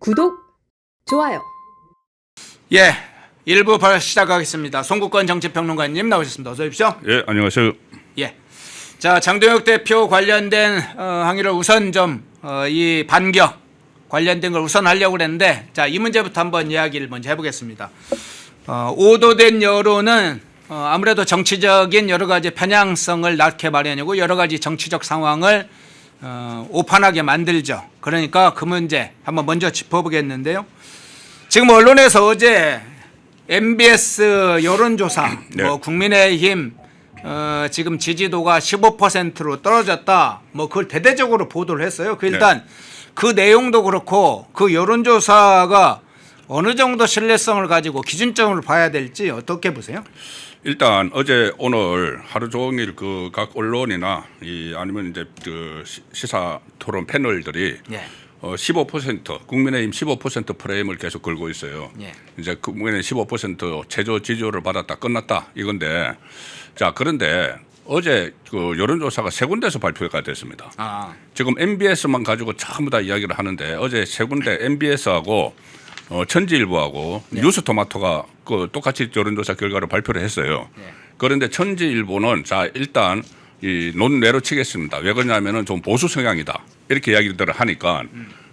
구독, 좋아요. 예, 1부 바로 시작하겠습니다. 송국권 정치평론가님 나오셨습니다. 어서 오십시오. 예, 안녕하세요. 예, 자 장동혁 대표 관련된 항의를 우선 좀 이 반격 관련된 걸 우선 하려고 그랬는데, 자 이 문제부터 한번 이야기를 먼저 해보겠습니다. 오도된 여론은 아무래도 정치적인 여러 가지 편향성을 낳게 마련이고 여러 가지 정치적 상황을 오판하게 만들죠. 그러니까 그 문제 한번 먼저 짚어보겠는데요. 지금 언론에서 어제 MBS 여론조사, 네. 국민의힘 지금 지지도가 15%로 떨어졌다, 그걸 대대적으로 보도를 했어요. 일단 그 내용도 그렇고 그 여론조사가 어느 정도 신뢰성을 가지고 기준점을 봐야 될지 어떻게 보세요? 일단 어제 오늘 하루 종일 그 각 언론이나 아니면 이제 그 시사 토론 패널들이 15% 국민의힘 15% 프레임을 계속 걸고 있어요. 이제 국민의힘 15% 최저 지지율을 받았다 끝났다 이건데, 자 그런데 어제 그 여론조사가 세 군데에서 발표가 됐습니다. 지금 MBS만 가지고 전부 다 이야기를 하는데 어제 세 군데 MBS하고 천지일보하고 뉴스토마토가 그 똑같이 여론조사 결과를 발표를 했어요. 그런데 천지일보는 자 일단 이 논외로 치겠습니다. 왜 그러냐면은 좀 보수 성향이다 이렇게 이야기들을 하니까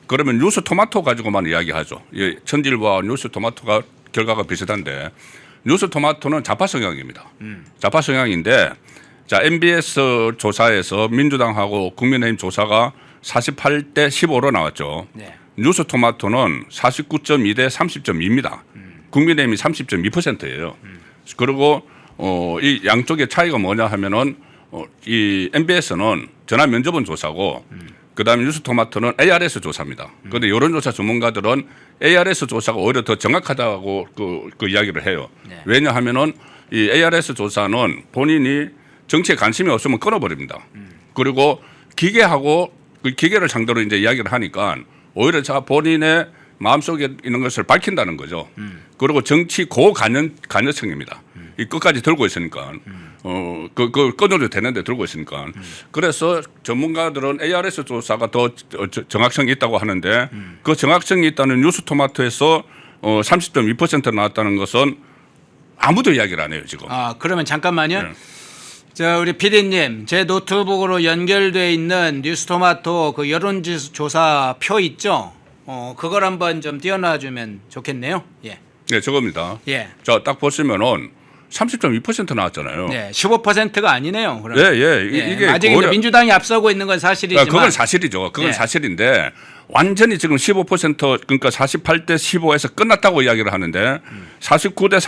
그러면 뉴스토마토 가지고만 이야기하죠. 천지일보와 뉴스토마토가 결과가 비슷한데 뉴스토마토는 좌파 성향입니다. 좌파 성향인데 자 MBS 조사에서 민주당하고 국민의힘 조사가 48대 15로 나왔죠. 뉴스토마토는 49.2대 30.2입니다. 국민의힘이 30.2%예요. 그리고 이 양쪽의 차이가 뭐냐 하면은 이 MBS는 전화 면접원 조사고 그다음에 뉴스토마토는 ARS 조사입니다. 그런데 여론조사 전문가들은 ARS 조사가 오히려 더 정확하다고 그 이야기를 해요. 왜냐하면은 이 ARS 조사는 본인이 정치에 관심이 없으면 끊어버립니다. 그리고 기계하고 그 기계를 상대로 이제 이야기를 하니까 오히려 자 본인의 마음속에 있는 것을 밝힌다는 거죠. 그리고 정치 고관여층입니다. 이 끝까지 들고 있으니까 그걸 끊어도 되는데 들고 있으니까. 그래서 전문가들은 ARS 조사가 더 정확성이 있다고 하는데 그 정확성이 있다는 뉴스토마토에서 30.2% 나왔다는 것은 아무도 이야기를 안 해요 지금. 그러면 잠깐만요. 자, 우리 PD님, 제 노트북으로 연결돼 있는 뉴스토마토 그 여론조사 표 있죠? 그걸 한번 좀 띄워놔주면 좋겠네요. 네, 저겁니다. 자, 딱 보시면은 30.2% 나왔잖아요. 15%가 아니네요. 그러면. 이게 아직 이제 민주당이 앞서고 있는 건 사실이지만. 그건 사실이죠. 그건 사실인데 완전히 지금 15% 그러니까 48대 15에서 끝났다고 이야기를 하는데 49대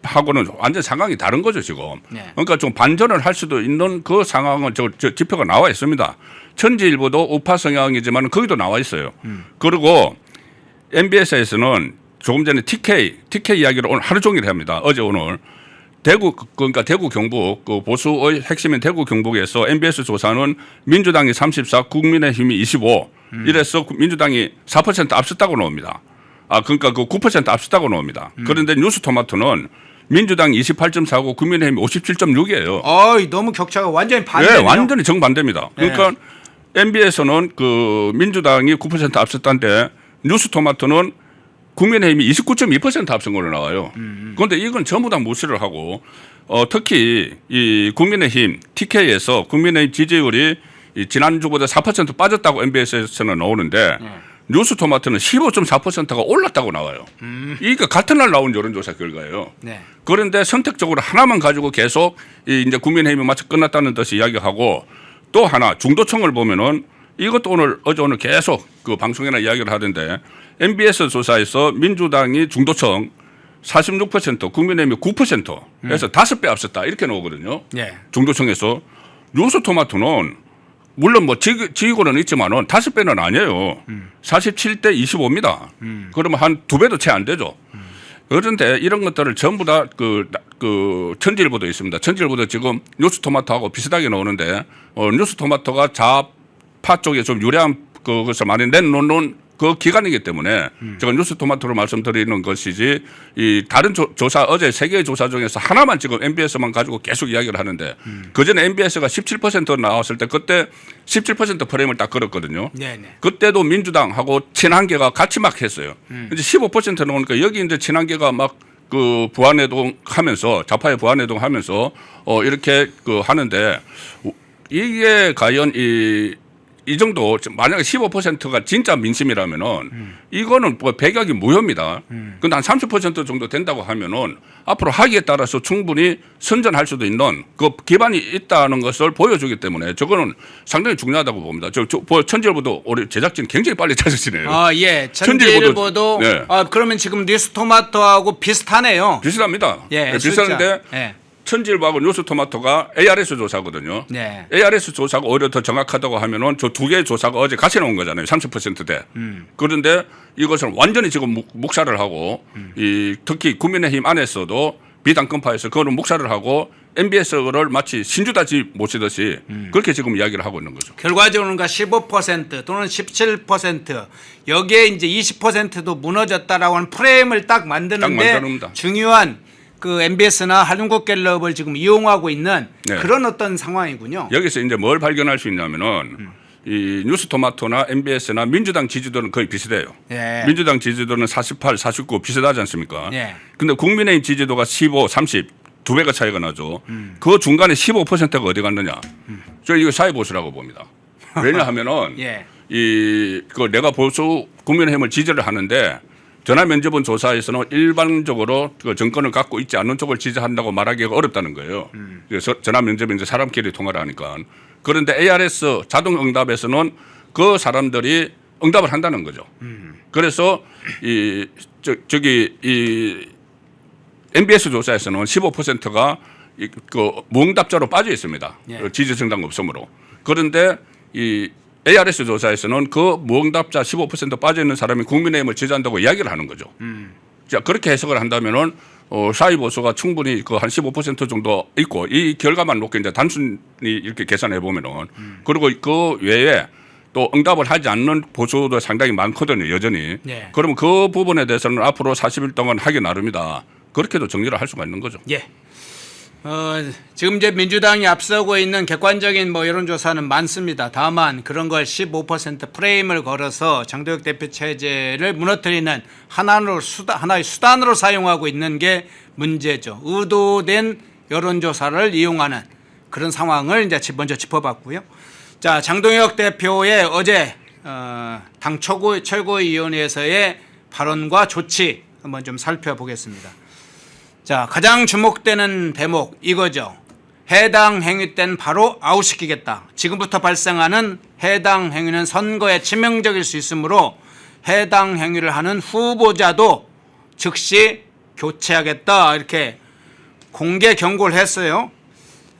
30하고는 완전 상황이 다른 거죠 지금. 그러니까 좀 반전을 할 수도 있는 그 상황은 저 지표가 나와 있습니다. 천지일보도 우파 성향이지만 거기도 나와 있어요. 그리고 MBS에서는 조금 전에 TK 이야기를 오늘 하루 종일 합니다. 어제 오늘. 그러니까 대구 경북 그 보수의 핵심인 대구 경북에서 MBS 조사는 민주당이 34, 국민의힘이 25. 이래서 민주당이 4% 앞섰다고 나옵니다. 그러니까 그 9% 앞섰다고 나옵니다. 그런데 뉴스토마토는 민주당이 28.4고 국민의힘이 57.6이에요. 너무 격차가 완전히 반대네요. 네, 완전히 정반대입니다. 그러니까 MBS는 그 민주당이 9% 앞섰다는데 뉴스토마토는 국민의힘이 29.2% 앞선 걸로 나와요. 그런데 이건 전부 다 무시를 하고 특히 이 국민의힘 TK에서 국민의힘 지지율이 지난주보다 4% 빠졌다고 MBS에서는 나오는데 뉴스토마토는 15.4%가 올랐다고 나와요. 이게 같은 날 나온 여론조사 결과예요. 그런데 선택적으로 하나만 가지고 계속 이제 국민의힘이 마치 끝났다는 듯이 이야기하고 또 하나 중도층을 보면은 이것도 오늘 계속 그 방송이나 이야기를 하던데 MBS 조사에서 민주당이 중도층 46%, 국민의힘이 9%에서 5배 앞섰다 이렇게 나오거든요. 중도층에서. 뉴스토마토는 물론 지지율은 있지만은 5배는 아니에요. 47대 25입니다. 그러면 한 2배도 채 안 되죠. 그런데 이런 것들을 전부 다 그 천지일보도 있습니다. 천지일보도 지금 뉴스토마토하고 비슷하게 나오는데 뉴스토마토가 좌파 쪽에 좀 유리한 그것을 많이 내놓는 그 기간이기 때문에 제가 뉴스토마토로 말씀드리는 것이지 이 다른 조사 어제 세 개의 조사 중에서 하나만 지금 MBS만 가지고 계속 이야기를 하는데 그전에 MBS가 17% 나왔을 때 그때 17% 프레임을 딱 걸었거든요. 네네. 그때도 민주당하고 친한계가 같이 막 했어요. 이제 15% 나오니까 여기 이제 친한계가 막 그 부안해동 하면서 좌파의 부안해동 하면서 이렇게 그 하는데 이게 과연 이 정도 만약에 15%가 진짜 민심이라면은 이거는 뭐 백약이 무효입니다. 근데 한 30% 정도 된다고 하면은 앞으로 하기에 따라서 충분히 선전할 수도 있는 그 기반이 있다는 것을 보여주기 때문에 저거는 상당히 중요하다고 봅니다. 천지일보도 우리 제작진 굉장히 빨리 찾으시네요. 아, 예. 천지일보도 네. 그러면 지금 뉴스토마토하고 비슷하네요. 비슷합니다. 예, 네, 비슷한데 예. 천지일보하고 뉴스토마토가 ARS 조사거든요. 네. ARS 조사가 오히려 더 정확하다고 하면은 저 두 개의 조사가 어제 같이 나온 거잖아요. 30%대. 그런데 이것은 완전히 지금 묵살을 하고 이 특히 국민의힘 안에서도 비당권파에서 그거는 묵살을 하고 MBS를 마치 신주다지 모시듯이 그렇게 지금 이야기를 하고 있는 거죠. 결과적으로는 15% 또는 17% 여기에 이제 20%도 무너졌다라고 하는 프레임을 딱 만드는데 만듭니다. 중요한 그 MBS나 한국갤럽을 지금 이용하고 있는 네. 그런 어떤 상황이군요. 여기서 이제 뭘 발견할 수 있냐면은 이 뉴스토마토나 MBS나 민주당 지지도는 거의 비슷해요. 예. 민주당 지지도는 48, 49 비슷하지 않습니까? 예. 근데 국민의힘 지지도가 15, 30 두 배가 차이가 나죠. 그 중간에 15%가 어디 갔느냐? 저 이거 사회 보수라고 봅니다. 왜냐하면은 예. 그 내가 보수 국민의힘을 지지를 하는데 전화 면접원 조사에서는 일반적으로 그 정권을 갖고 있지 않는 쪽을 지지한다고 말하기가 어렵다는 거예요. 그래서 전화 면접이 이제 사람끼리 통화를 하니까. 그런데 ARS 자동 응답에서는 그 사람들이 응답을 한다는 거죠. 그래서 이 MBS 조사에서는 15%가 그 무응답자로 빠져 있습니다. 예. 지지 정당 없음으로. 그런데 이 ARS 조사에서는 그 무응답자 15% 빠져 있는 사람이 국민의힘을 지지한다고 이야기를 하는 거죠. 자, 그렇게 해석을 한다면은 사회 보수가 충분히 그 한 15% 정도 있고 이 결과만 놓고 이제 단순히 이렇게 계산해 보면은 그리고 그 외에 또 응답을 하지 않는 보수도 상당히 많거든요, 여전히. 네. 그러면 그 부분에 대해서는 앞으로 40일 동안 하기 나름이다. 그렇게도 정리를 할 수가 있는 거죠. 예. 지금 이제 민주당이 앞서고 있는 객관적인 뭐 여론조사는 많습니다. 다만 그런 걸 15% 프레임을 걸어서 장도혁 대표 체제를 무너뜨리는 하나의 수단으로 사용하고 있는 게 문제죠. 의도된 여론조사를 이용하는 그런 상황을 이제 먼저 짚어봤고요. 자, 장동혁 대표의 어제 당 최고위원회에서의 발언과 조치 한번 좀 살펴보겠습니다. 자, 가장 주목되는 대목 이거죠. 해당 행위 땐 바로 아웃시키겠다. 지금부터 발생하는 해당 행위는 선거에 치명적일 수 있으므로 해당 행위를 하는 후보자도 즉시 교체하겠다. 이렇게 공개 경고를 했어요.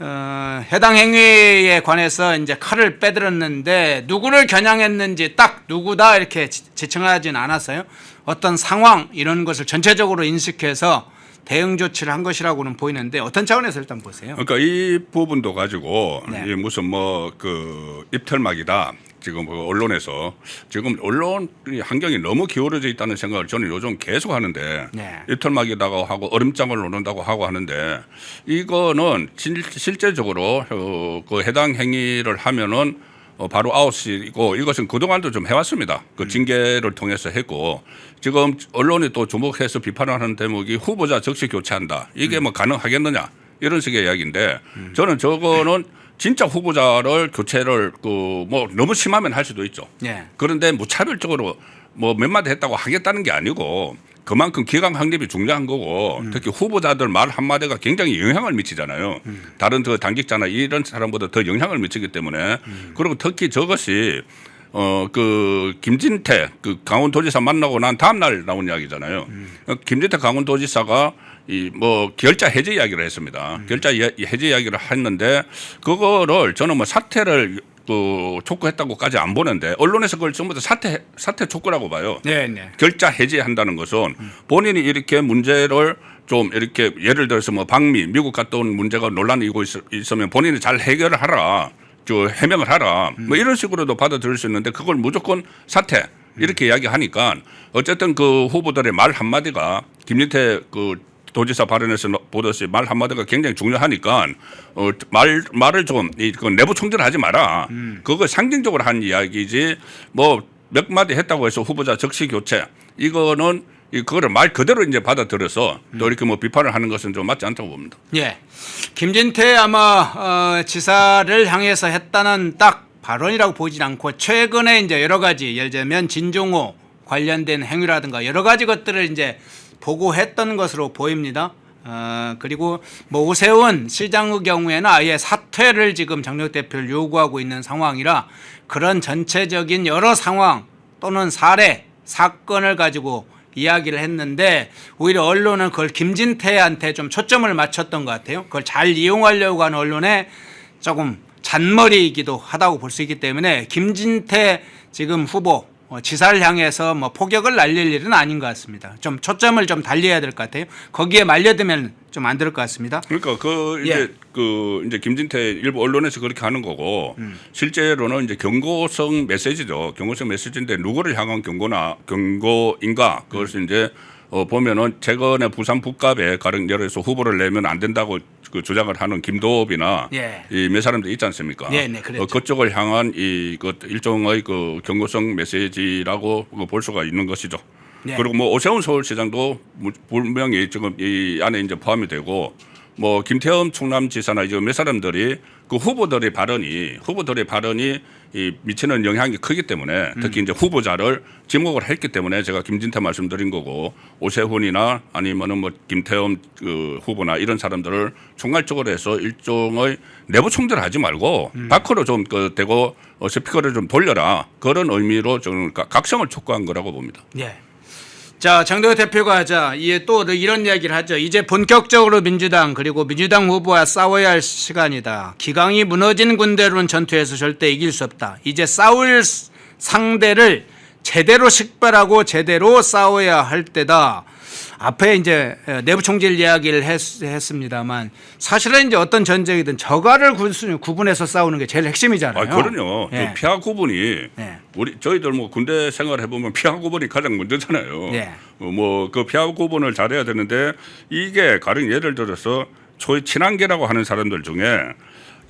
해당 행위에 관해서 이제 칼을 빼들었는데 누구를 겨냥했는지 딱 누구다 이렇게 지칭하지는 않았어요. 어떤 상황 이런 것을 전체적으로 인식해서 대응 조치를 한 것이라고는 보이는데 어떤 차원에서 일단 보세요. 그러니까 이 부분도 가지고 네. 이 무슨 뭐 그 입털막이다. 지금 그 언론에서 지금 언론 환경이 너무 기울어져 있다는 생각을 저는 요즘 계속 하는데 네. 입털막이라고 하고 얼음장을 놓는다고 하고 하는데 이거는 실제적으로 그 해당 행위를 하면은 바로 아웃이고 이것은 그동안도 좀 해왔습니다. 그 징계를 통해서 했고 지금 언론이 또 주목해서 비판하는 대목이 후보자 즉시 교체한다. 이게 뭐 가능하겠느냐 이런 식의 이야기인데 저는 저거는 진짜 후보자를 교체를 그 뭐 너무 심하면 할 수도 있죠. 네. 그런데 무차별적으로 뭐 몇 마디 했다고 하겠다는 게 아니고 그만큼 기강 확립이 중요한 거고 특히 후보자들 말 한마디가 굉장히 영향을 미치잖아요. 다른 그 당직자나 이런 사람보다 더 영향을 미치기 때문에 그리고 특히 저것이 그 김진태 그 강원도지사 만나고 난 다음 날 나온 이야기잖아요. 김진태 강원도지사가 이 뭐 결자 해제 이야기를 했습니다. 결자 해제 이야기를 했는데 그거를 저는 뭐 사퇴를 그 촉구했다고까지 안 보는데 언론에서 그걸 전부 다 사퇴 촉구라고 봐요. 네, 네. 결자 해제한다는 것은 본인이 이렇게 문제를 좀 이렇게 예를 들어서 뭐 방미 미국 갔다 온 문제가 논란이 일고 있으면 본인이 잘 해결을 하라. 저 해명을 하라. 뭐 이런 식으로도 받아들일 수 있는데 그걸 무조건 사퇴. 이렇게 이야기하니까 어쨌든 그 후보들의 말 한마디가 김진태 그 도지사 발언에서 보듯이 말 한마디가 굉장히 중요하니까 말을 좀 그 내부 총질하지 마라. 그거 상징적으로 한 이야기지 뭐 몇 마디 했다고 해서 후보자 적시 교체 이거는 그거를 말 그대로 이제 받아들여서 또 이렇게 뭐 비판을 하는 것은 좀 맞지 않다고 봅니다. 예. 김진태 아마 지사를 향해서 했다는 딱 발언이라고 보진 않고 최근에 이제 여러 가지 예를 들면 진종호 관련된 행위라든가 여러 가지 것들을 이제 보고했던 것으로 보입니다. 그리고 뭐 오세훈 시장의 경우에는 아예 사퇴를 지금 장동혁 대표를 요구하고 있는 상황이라 그런 전체적인 여러 상황 또는 사례 사건을 가지고 이야기를 했는데 오히려 언론은 그걸 김진태한테 좀 초점을 맞췄던 것 같아요. 그걸 잘 이용하려고 하는 언론의 조금 잔머리이기도 하다고 볼 수 있기 때문에 김진태 지금 후보 지사를 향해서 뭐 포격을 날릴 일은 아닌 것 같습니다. 좀 초점을 좀 달리해야 될 것 같아요. 거기에 말려들면 좀 안 될 것 같습니다. 그러니까 이제 김진태 일부 언론에서 그렇게 하는 거고 실제로는 이제 경고성 메시지죠. 경고성 메시지인데 누구를 향한 경고인가 그것을 이제 보면은 최근에 부산 북갑에 가령 예를 들어서 후보를 내면 안 된다고 그 주장을 하는 김도읍이나 이 몇 사람들 있지 않습니까? 그쪽을 향한 일종의 그 경고성 메시지라고 볼 수가 있는 것이죠. 그리고 뭐 오세훈 서울시장도 분명히 지금 이 안에 이제 포함이 되고 뭐 김태흠 충남지사나 이제 몇 사람들이 그 후보들의 발언이 미치는 영향이 크기 때문에 특히 이제 후보자를 지목을 했기 때문에 제가 김진태 말씀드린 거고 오세훈이나 아니면은 뭐 김태흠 그 후보나 이런 사람들을 총괄적으로 해서 일종의 내부 총질하지 말고 밖으로 좀 대고 스피커를 좀 돌려라 그런 의미로 좀 각성을 촉구한 거라고 봅니다. 예. 자, 장동혁 대표가 이에 또 이런 이야기를 하죠. 이제 본격적으로 민주당 그리고 민주당 후보와 싸워야 할 시간이다. 기강이 무너진 군대로는 전투에서 절대 이길 수 없다. 이제 싸울 상대를 제대로 식별하고 제대로 싸워야 할 때다. 앞에 이제 내부 총질 이야기를 했습니다만 사실은 이제 어떤 전쟁이든 저가를 구분해서 싸우는 게 제일 핵심이잖아요. 그럼요. 그 피하 구분이 저희들 뭐 군대 생활해 보면 피하 구분이 가장 문제잖아요. 뭐 그 피하 구분을 잘해야 되는데 이게 가령 예를 들어서 소위 친한계라고 하는 사람들 중에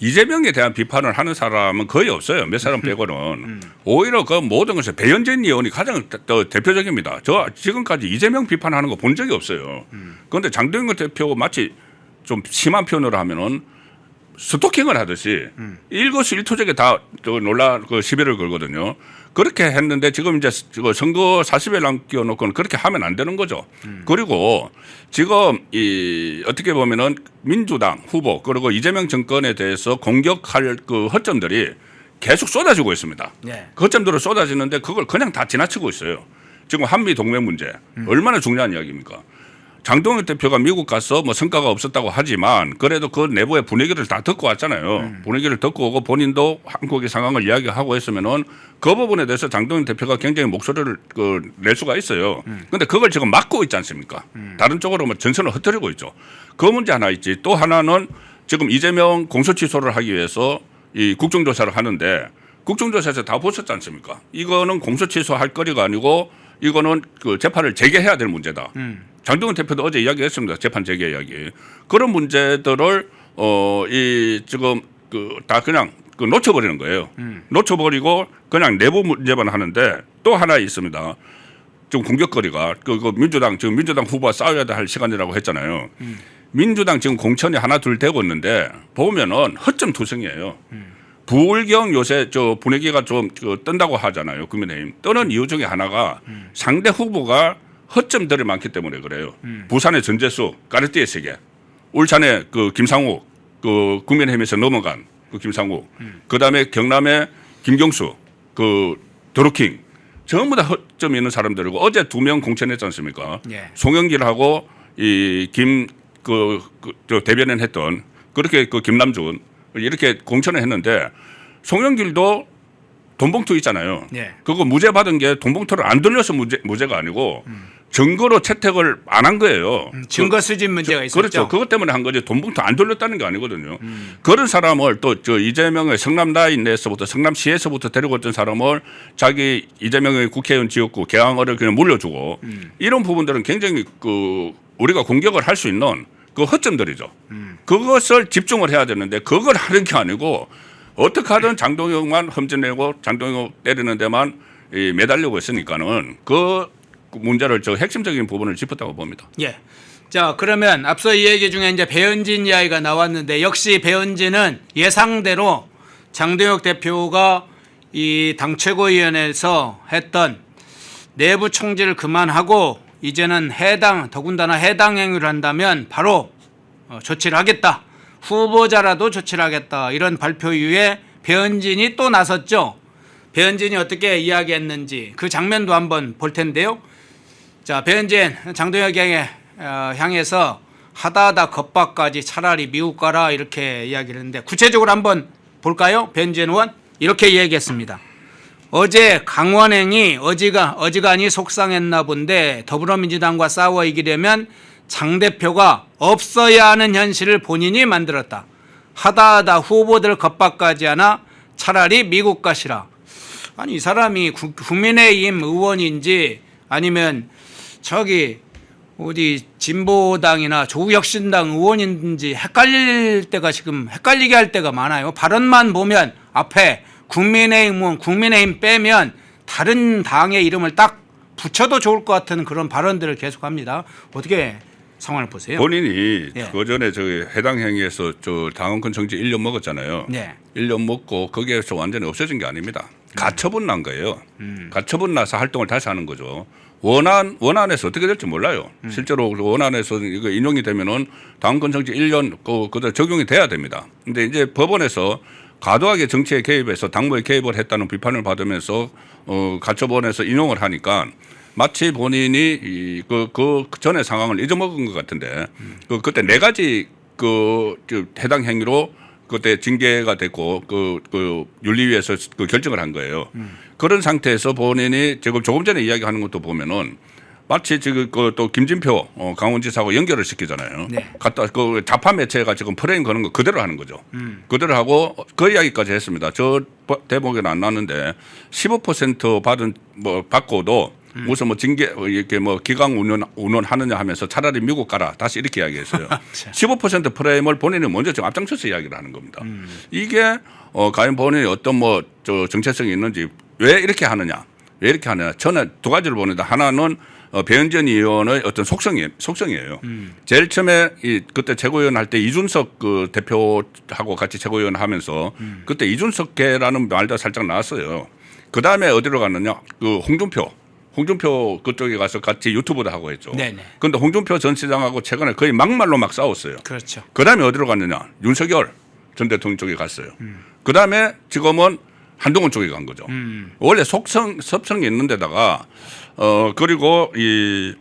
이재명에 대한 비판을 하는 사람은 거의 없어요. 몇 사람 빼고는. 오히려 그 모든 것에 배현진 의원이 가장 대표적입니다. 저 지금까지 이재명 비판하는 거 본 적이 없어요. 그런데 장동혁 대표 마치 좀 심한 표현으로 하면은 스토킹을 하듯이 일거수일투족에 다 시비를 걸거든요. 그렇게 했는데 지금 이제 선거 40일 남겨놓고는 그렇게 하면 안 되는 거죠. 그리고 지금 어떻게 보면은 민주당 후보 그리고 이재명 정권에 대해서 공격할 그 허점들이 계속 쏟아지고 있습니다. 그 허점들을 쏟아지는데 그걸 그냥 다 지나치고 있어요. 지금 한미 동맹 문제 얼마나 중요한 이야기입니까? 장동혁 대표가 미국 가서 뭐 성과가 없었다고 하지만 그래도 그 내부의 분위기를 다 듣고 왔잖아요. 분위기를 듣고 오고 본인도 한국의 상황을 이야기하고 했으면은 그 부분에 대해서 장동혁 대표가 굉장히 목소리를 낼 수가 있어요. 그런데 그걸 지금 막고 있지 않습니까? 다른 쪽으로 뭐 전선을 흩어지고 있죠. 그 문제 하나 있지. 또 하나는 지금 이재명 공소 취소를 하기 위해서 이 국정조사를 하는데 국정조사에서 다 보셨지 않습니까? 이거는 공소 취소할 거리가 아니고 이거는 그 재판을 재개해야 될 문제다. 장동훈 대표도 어제 이야기했습니다. 재판 재개 이야기. 그런 문제들을 지금 다 그냥 놓쳐버리는 거예요. 놓쳐버리고 그냥 내부 문제만 하는데 또 하나 있습니다. 좀 공격거리가 지금 민주당 후보와 싸워야 할 시간이라고 했잖아요. 민주당 지금 공천이 하나 둘 되고 있는데 보면은 허점투성이에요. 부울경 요새 분위기가 좀 뜬다고 하잖아요. 국민의힘 뜨는 이유 중에 하나가 상대 후보가 허점들이 많기 때문에 그래요. 부산의 전재수 까르띠에 세계, 울산의 김상욱 국민의힘에서 넘어간 김상욱, 그다음에 경남의 김경수 드루킹 전부 다 허점이 있는 사람들이고 어제 2명 공천했지 않습니까? 송영길하고 대변인 했던 그렇게 김남준 이렇게 공천을 했는데 송영길도 돈봉투 있잖아요. 그거 무죄 받은 게 돈봉투를 안 돌려서 무죄가 아니고 증거로 채택을 안 한 거예요. 증거 수집 문제가 있었죠. 그렇죠. 그것 때문에 한 거지 돈봉투 안 돌렸다는 게 아니거든요. 그런 사람을 또 저 이재명의 성남 라인에서부터 성남시에서부터 데리고 왔던 사람을 자기 이재명의 국회의원 지역구 개항을 그냥 물려주고 이런 부분들은 굉장히 그 우리가 공격을 할 수 있는 그 허점들이죠. 그것을 집중을 해야 되는데 그걸 하는 게 아니고 어떻게 하든 장동혁만 흠집내고 장동혁 때리는 데만 매달리고 있으니까는 그 문제를 저 핵심적인 부분을 짚었다고 봅니다. 예. 자, 그러면 앞서 이 얘기 중에 이제 배현진 이야기가 나왔는데 역시 배현진은 예상대로 장동혁 대표가 이 당 최고위원회에서 했던 내부 총질을 그만하고 이제는 더군다나 해당 행위를 한다면 바로 조치를 하겠다. 후보자라도 조치를 하겠다. 이런 발표 이후에 배현진이 또 나섰죠. 배현진이 어떻게 이야기했는지 그 장면도 한번 볼 텐데요. 자, 배현진 장동혁에게 향해서 하다하다 겁박까지 차라리 미국 가라 이렇게 이야기를 했는데 구체적으로 한번 볼까요? 배현진 의원 이렇게 이야기했습니다. 어제 강원행이 어지간히 속상했나 본데 더불어민주당과 싸워 이기려면 장 대표가 없어야 하는 현실을 본인이 만들었다. 하다하다 후보들 겁박까지 하나 차라리 미국 가시라. 아니 이 사람이 국민의힘 의원인지 아니면 저기 어디 진보당이나 조국혁신당 의원인지 헷갈리게 할 때가 많아요. 발언만 보면 앞에 국민의힘 빼면 다른 당의 이름을 딱 붙여도 좋을 것 같은 그런 발언들을 계속합니다. 어떻게 상황을 보세요? 본인이 예. 그 전에 저기 해당 행위에서 저 당원권 정지 1년 먹었잖아요. 네. 1년 먹고 거기에서 완전히 없어진 게 아닙니다. 가처분 난 거예요. 가처분 나서 활동을 다시 하는 거죠. 원안에서 어떻게 될지 몰라요. 실제로 원안에서 이거 인용이 되면은 당원권 정지 1년 그대로 적용이 돼야 됩니다. 근데 이제 법원에서 과도하게 정치에 개입해서 당무에 개입을 했다는 비판을 받으면서 가처분에서 인용을 하니까 마치 본인이 그 전의 상황을 잊어먹은 것 같은데 그때 네 가지 그 해당 행위로 그때 징계가 됐고 그 윤리위에서 그 결정을 한 거예요. 그런 상태에서 본인이 지금 조금 전에 이야기하는 것도 보면은 마치 지금 또 김진표 강원지사하고 연결을 시키잖아요. 네. 갖다 그 좌파 매체가 지금 프레임 거는 거 그대로 하는 거죠. 그대로 하고 그 이야기까지 했습니다. 저 대목에는 안 나왔는데 15% 받고도 무슨 징계 이렇게 기강 운원하느냐 하면서 차라리 미국 가라 다시 이렇게 이야기했어요. 15% 프레임을 본인이 먼저 지금 앞장서서 이야기를 하는 겁니다. 이게 과연 본인이 어떤 저 정체성이 있는지 왜 이렇게 하느냐? 저는 두 가지를 보는데 하나는 배현진 의원의 어떤 속성이에요. 제일 처음에 그때 최고위원 할 때 이준석 그 대표하고 같이 최고위원 하면서 그때 이준석계라는 말도 살짝 나왔어요. 그 다음에 어디로 갔느냐? 그 홍준표 그쪽에 가서 같이 유튜브도 하고 했죠. 그런데 홍준표 전 시장하고 최근에 거의 막말로 막 싸웠어요. 그렇죠. 그 다음에 어디로 갔느냐? 윤석열 전 대통령 쪽에 갔어요. 그 다음에 지금은 한동훈 쪽에 간 거죠. 원래 섭성이 있는 데다가 그리고 이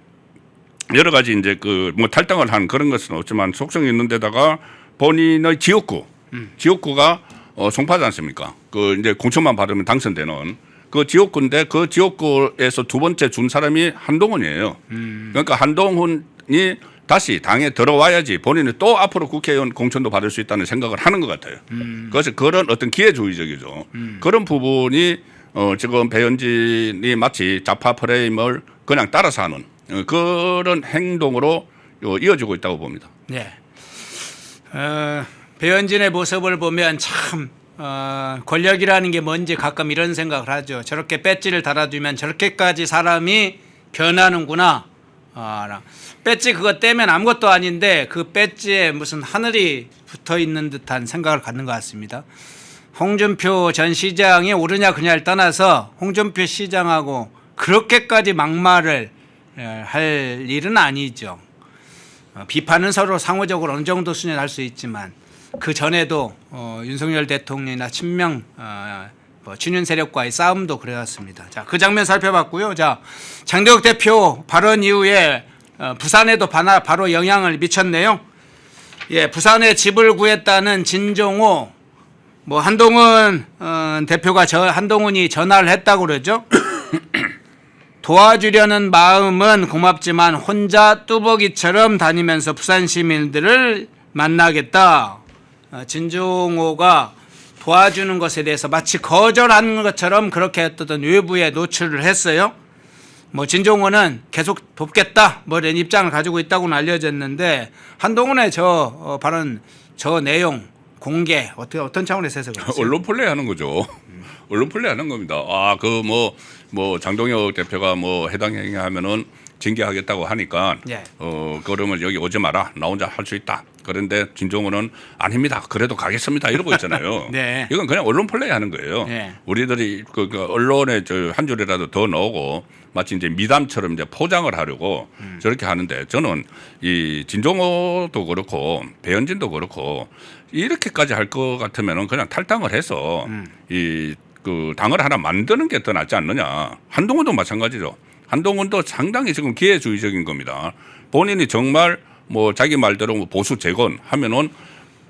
여러 가지 이제 탈당을 한 그런 것은 없지만 속성이 있는 데다가 본인의 지역구가 송파지 않습니까? 그 이제 공천만 받으면 당선되는 그 지역구인데 그 지역구에서 두 번째 준 사람이 한동훈이에요. 그러니까 한동훈이 다시 당에 들어와야지 본인이 또 앞으로 국회의원 공천도 받을 수 있다는 생각을 하는 것 같아요. 그래서 그런 어떤 기회주의적이죠. 그런 부분이 지금 배현진이 마치 좌파 프레임을 그냥 따라서 하는 그런 행동으로 이어지고 있다고 봅니다. 네. 배현진의 모습을 보면 참 권력이라는 게 뭔지 가끔 이런 생각을 하죠. 저렇게 배지를 달아두면 저렇게까지 사람이 변하는구나. 배지 그거 떼면 아무것도 아닌데 그 배지에 무슨 하늘이 붙어 있는 듯한 생각을 갖는 것 같습니다. 홍준표 전 시장이 옳으냐 그냐를 떠나서 홍준표 시장하고 그렇게까지 막말을 할 일은 아니죠. 비판은 서로 상호적으로 어느 정도 수준에 할 수 있지만 그 전에도 윤석열 대통령이나 친명 친윤 세력과의 싸움도 그래왔습니다. 자, 그 장면 살펴봤고요. 자, 장동혁 대표 발언 이후에 부산에도 바로 영향을 미쳤네요. 예, 부산에 집을 구했다는 진종호 한동훈 대표가 한동훈이 전화를 했다고 그러죠. 도와주려는 마음은 고맙지만 혼자 뚜벅이처럼 다니면서 부산 시민들을 만나겠다. 진종호가 도와주는 것에 대해서 마치 거절한 것처럼 그렇게 어떤 외부에 노출을 했어요. 뭐 진종호는 계속 돕겠다 뭐 이런 입장을 가지고 있다고는 알려졌는데 한동훈의 저 발언, 저 내용 공개 어떤 차원에서 해석을 언론 플레이하는 거죠. 언론 플레이하는 겁니다. 그 뭐 장동혁 대표가 뭐 해당 행위하면은 징계하겠다고 하니까 예. 그러면 여기 오지 마라. 나 혼자 할 수 있다. 그런데 진종호는 아닙니다. 그래도 가겠습니다. 이러고 있잖아요. 네. 이건 그냥 언론 플레이하는 거예요. 네. 우리들이 그 언론에 한 줄이라도 더 넣고 마치 이제 미담처럼 이제 포장을 하려고 저렇게 하는데 저는 이 진종호도 그렇고 배현진도 그렇고 이렇게까지 할 것 같으면은 그냥 탈당을 해서 그 당을 하나 만드는 게 더 낫지 않느냐. 한동훈도 마찬가지죠. 한동훈도 상당히 지금 기회주의적인 겁니다. 본인이 정말 뭐 자기 말대로 뭐 보수 재건 하면은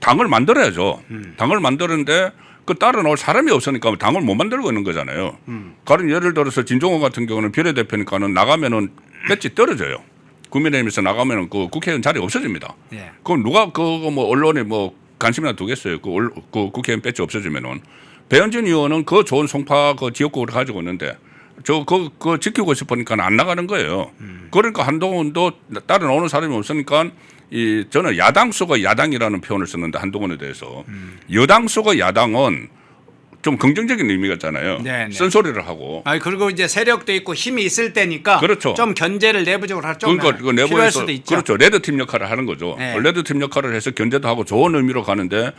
당을 만들어야죠. 당을 만드는데 그 따라 나올 사람이 없으니까 당을 못 만들고 있는 거잖아요. 가령 예를 들어서 진종호 같은 경우는 비례대표니까는 나가면은 배지 떨어져요. 국민의힘에서 나가면은 그 국회의원 자리 없어집니다. 예. 그럼 누가 그거 뭐 언론에 뭐 관심이나 두겠어요. 그 국회의원 배지 없어지면은. 배현진 의원은 그 좋은 송파 그 지역구를 가지고 있는데 그거 지키고 싶으니까 안 나가는 거예요. 그러니까 한동훈도 따라 나오는 사람이 없으니까 저는 야당 속의 야당이라는 표현을 썼는데 한동훈에 대해서 여당 속의 야당은 좀 긍정적인 의미가 있잖아요. 네, 네. 쓴소리를 하고. 그리고 이제 세력도 있고 힘이 있을 때니까 그렇죠. 좀 견제를 내부적으로 할 좀 그러니까 그 필요할 내부에서 수도 있죠. 그렇죠. 레드팀 역할을 하는 거죠. 네. 레드팀 역할을 해서 견제도 하고 좋은 의미로 가는데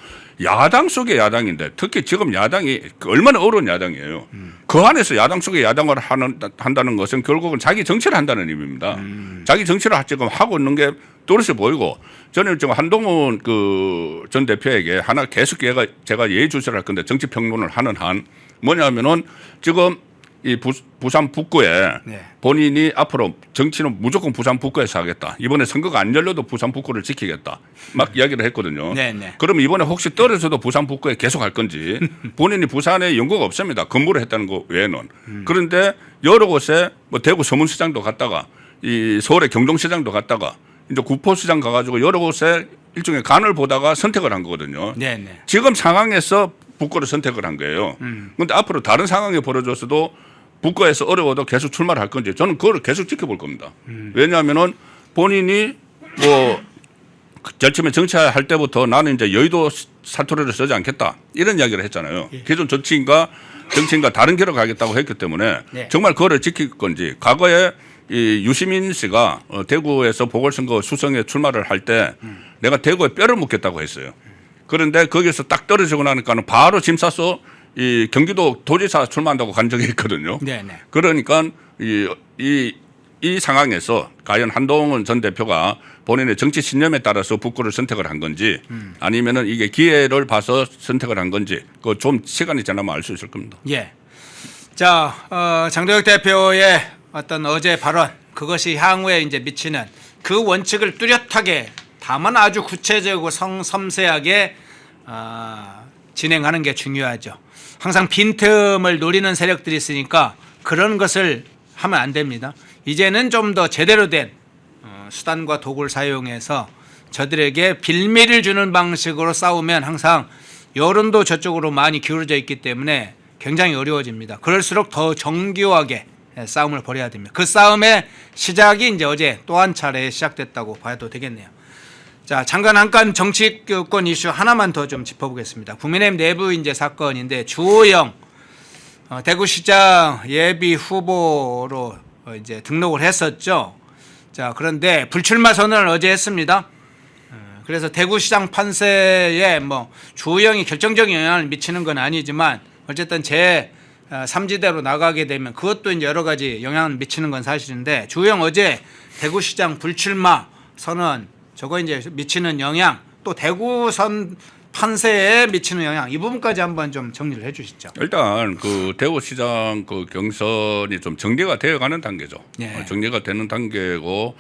야당 속의 야당인데 특히 지금 야당이 얼마나 어려운 야당이에요. 그 안에서 야당 속의 야당을 한다는 것은 결국은 자기 정치를 한다는 의미입니다. 자기 정치를 지금 하고 있는 게 또렷이 보이고 저는 지금 한동훈 그 전 대표에게 하나 계속 제가 예의주시를 할 건데 정치 평론을 하는 한 뭐냐면은 지금 이 부산 북구에 네. 본인이 앞으로 정치는 무조건 부산 북구에서 하겠다. 이번에 선거가 안 열려도 부산 북구를 지키겠다. 막 이야기를 했거든요. 네, 네. 그럼 이번에 혹시 떨어져도 부산 북구에 계속 할 건지 본인이 부산에 연고가 없습니다. 근무를 했다는 거 외에는. 그런데 여러 곳에 뭐 대구 서문시장도 갔다가 이 서울의 경동시장도 갔다가 이제 구포시장 가가지고 여러 곳에 일종의 간을 보다가 선택을 한 거거든요. 네, 네. 지금 상황에서 북구를 선택을 한 거예요. 그런데 앞으로 다른 상황이 벌어졌어도 북구에서 어려워도 계속 출마를 할 건지 저는 그걸 계속 지켜볼 겁니다. 왜냐하면은 본인이 뭐 절침에 정치할 때부터 나는 이제 여의도 사투리를 쓰지 않겠다 이런 이야기를 했잖아요. 기존 정치인과 다른 길을 가겠다고 했기 때문에 네. 정말 그거를 지킬 건지 과거에 이 유시민 씨가 대구에서 보궐선거 수성에 출마를 할 때 내가 대구에 뼈를 묻겠다고 했어요. 그런데 거기서 딱 떨어지고 나니까는 바로 짐 싸서 이 경기도 도지사 출마한다고 간 적이 있거든요. 네, 네. 그러니까 이 상황에서 과연 한동훈 전 대표가 본인의 정치 신념에 따라서 북구를 선택을 한 건지 아니면은 이게 기회를 봐서 선택을 한 건지 그 좀 시간이 지나면 알 수 있을 겁니다. 예. 자, 장동혁 대표의 어떤 어제 발언 그것이 향후에 이제 미치는 그 원칙을 뚜렷하게 다만 아주 구체적이고 섬세하게 진행하는 게 중요하죠. 항상 빈틈을 노리는 세력들이 있으니까 그런 것을 하면 안 됩니다. 이제는 좀 더 제대로 된 수단과 도구를 사용해서 저들에게 빌미를 주는 방식으로 싸우면 항상 여론도 저쪽으로 많이 기울어져 있기 때문에 굉장히 어려워집니다. 그럴수록 더 정교하게 싸움을 벌여야 됩니다. 그 싸움의 시작이 이제 어제 또 한 차례 시작됐다고 봐도 되겠네요. 자, 잠깐 한 건 정치권 이슈 하나만 더 좀 짚어보겠습니다. 국민의힘 내부 이제 사건인데 주호영 대구시장 예비 후보로 이제 등록을 했었죠. 자, 그런데 불출마 선언을 어제 했습니다. 그래서 대구시장 판세에 뭐 주호영이 결정적인 영향을 미치는 건 아니지만 어쨌든 제 3지대로 나가게 되면 그것도 이제 여러 가지 영향을 미치는 건 사실인데 주호영 어제 대구시장 불출마 선언 저거 이제 미치는 영향 또 대구선 판세에 미치는 영향 이 부분까지 한번 좀 정리를 해 주시죠. 일단 그 대구시장 그 경선이 좀 정리가 되어가는 단계죠. 예. 정리가 되는 단계고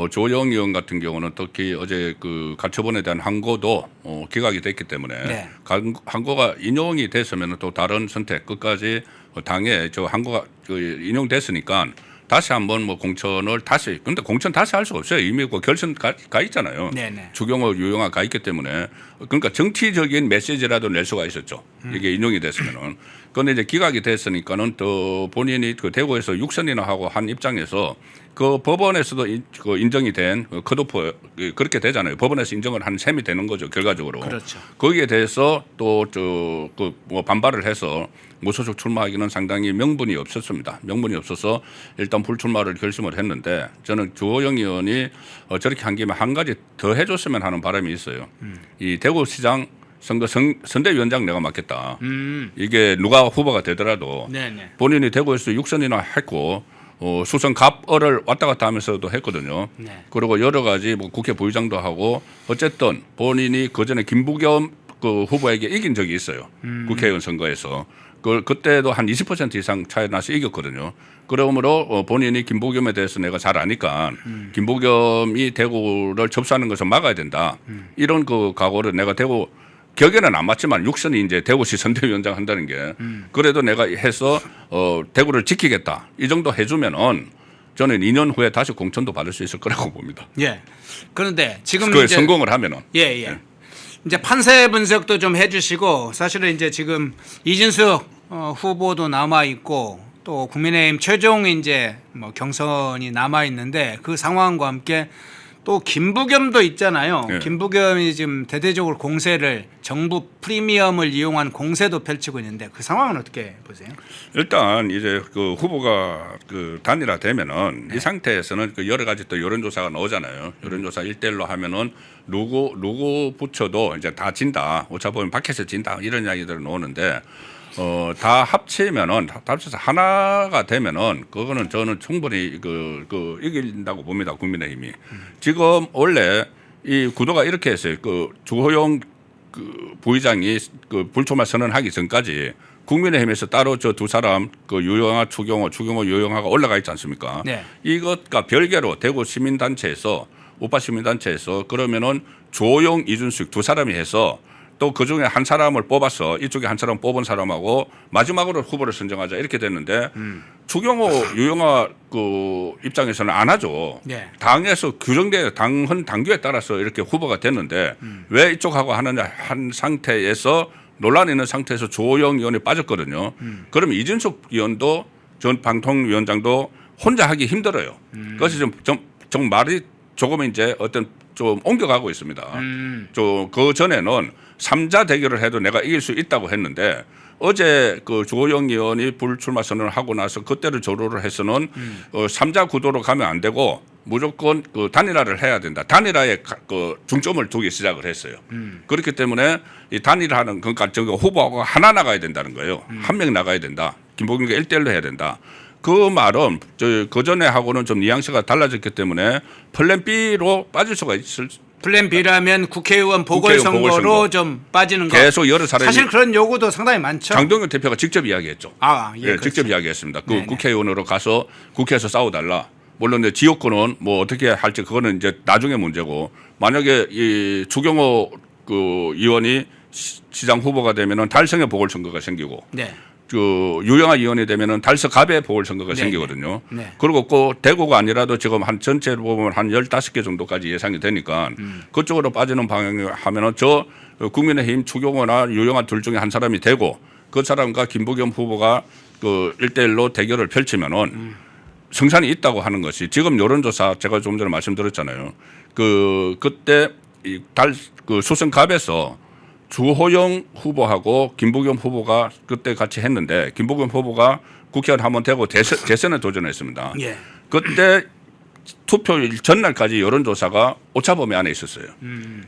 조영 의원 같은 경우는 특히 어제 그 가처분에 대한 항고도 기각이 됐기 때문에 네. 항고가 인용이 됐으면 또 다른 선택 끝까지 당에 저 항고가 그 인용됐으니까 다시 한번 뭐 공천을 다시 근데 공천 다시 할 수 없어요. 이미 그 결선 가 있잖아요. 네네. 주경호, 유영아 가 있기 때문에 그러니까 정치적인 메시지라도 낼 수가 있었죠. 이게 인용이 됐으면은. 그런데 이제 기각이 됐으니까는 또 본인이 그 대구에서 6선이나 하고 한 입장에서 그 법원에서도 그 인정이 된 컷오프 그렇게 되잖아요. 법원에서 인정을 한 셈이 되는 거죠. 결과적으로. 그렇죠. 거기에 대해서 또 그 뭐 반발을 해서 무소속 출마하기는 상당히 명분이 없었습니다. 명분이 없어서 일단 불출마를 결심을 했는데 저는 주호영 의원이 저렇게 한 김에 한 가지 더 해줬으면 하는 바람이 있어요. 이 대구시장 선거 선대위원장 내가 맡겠다. 이게 누가 후보가 되더라도 네네. 본인이 대구에서 6선이나 했고 수선 갑을을 왔다 갔다 하면서도 했거든요. 네. 그리고 여러 가지 뭐 국회 부의장도 하고 어쨌든 본인이 그 전에 김부겸 그 후보에게 이긴 적이 있어요. 국회의원 선거에서. 그때도 한 20% 이상 차이 나서 이겼거든요. 그러므로 본인이 김부겸에 대해서 내가 잘 아니까 김부겸이 대구를 접수하는 것을 막아야 된다. 이런 그 각오를 내가 대구 격에는 안 맞지만 6선이 이제 대구시 선대위원장 한다는 게 그래도 내가 해서 대구를 지키겠다. 이 정도 해주면은 저는 2년 후에 다시 공천도 받을 수 있을 거라고 봅니다. 예. 그런데 지금 그에 이제 성공을 하면은. 예. 이제 판세 분석도 좀 해주시고 사실은 이제 지금 이진숙 후보도 남아 있고 또 국민의힘 최종 이제 뭐 경선이 남아 있는데 그 상황과 함께 또 김부겸도 있잖아요. 예. 김부겸이 지금 대대적으로 공세를 정부 프리미엄을 이용한 공세도 펼치고 있는데 그 상황은 어떻게 보세요? 일단 이제 그 후보가 그 단일화되면은 이 상태에서는 그 여러 가지 또 여론조사가 나오잖아요. 여론조사 1대1로 하면은 누구 붙여도 이제 다 진다. 오차 보면 밖에서 진다. 이런 이야기들은 나오는데 다 합치면은 다 합쳐서 하나가 되면은 그거는 저는 충분히 그 이긴다고 봅니다. 국민의힘이. 지금 원래 이 구도가 이렇게 했어요. 그 주호영 그 부의장이 그 불출마 선언하기 전까지 국민의힘에서 따로 저 두 사람 그 유영아 추경호 유영아가 올라가 있지 않습니까? 네. 이것과 별개로 대구 시민단체에서 우파 시민단체에서 그러면은 조용 이준숙 두 사람이 해서 또 그 중에 한 사람을 뽑아서 이쪽에 한 사람 뽑은 사람하고 마지막으로 후보를 선정하자 이렇게 됐는데 추경호 유영아 그 입장에서는 안 하죠. 네. 당에서 규정된 당규에 따라서 이렇게 후보가 됐는데 왜 이쪽하고 하느냐 한 상태에서 논란이 있는 상태에서 조호영 의원이 빠졌거든요. 그러면 이진숙 의원도 전 방통위원장도 혼자 하기 힘들어요. 그래서 좀 말이 조금 이제 어떤 좀 옮겨가고 있습니다. 그 전에는 3자 대결을 해도 내가 이길 수 있다고 했는데 어제 그 주호영 의원이 불출마 선언을 하고 나서 그때를 조로를 해서는 3자 구도로 가면 안 되고 무조건 그 단일화를 해야 된다. 단일화에 그 중점을 두기 시작을 했어요. 그렇기 때문에 이 단일화는 그러니까 저기 후보가 하나 나가야 된다는 거예요. 한 명 나가야 된다. 김부겸과 1대1로 해야 된다. 그 말은 그 전에 하고는 좀 뉘앙스가 달라졌기 때문에 플랜 B로 빠질 수가 있을. 플랜 B라면 국회의원 보궐선거로 보궐선거. 좀 빠지는 거. 계속 여러 사람이 사실 그런 요구도 상당히 많죠. 장동현 대표가 직접 이야기했죠. 예, 예, 그렇죠. 직접 이야기했습니다. 그 네네. 국회의원으로 가서 국회에서 싸워달라. 물론 이제 지역구는 뭐 어떻게 할지 그거는 이제 나중에 문제고 만약에 이 주경호 그 의원이 시장 후보가 되면은 달성의 보궐선거가 생기고 네. 그 유영아 의원이 되면은 달서갑의 보궐선거가 네, 생기거든요. 네. 그리고 꼭 대구가 아니라도 지금 한 전체로 보면 한 15개 정도까지 예상이 되니까 그쪽으로 빠지는 방향을 하면은 저 국민의힘 추경호나 유영아 둘 중에 한 사람이 되고 그 사람과 김부겸 후보가 그 1대1로 대결을 펼치면은 성산이 있다고 하는 것이 지금 여론조사 제가 좀 전에 말씀드렸잖아요. 그때 그 수성갑에서 주호영 후보하고 김부겸 후보가 그때 같이 했는데 김부겸 후보가 국회의원 한번 되고 재선에 도전했습니다. 예. 그때 투표일 전날까지 여론조사가 오차범위 안에 있었어요.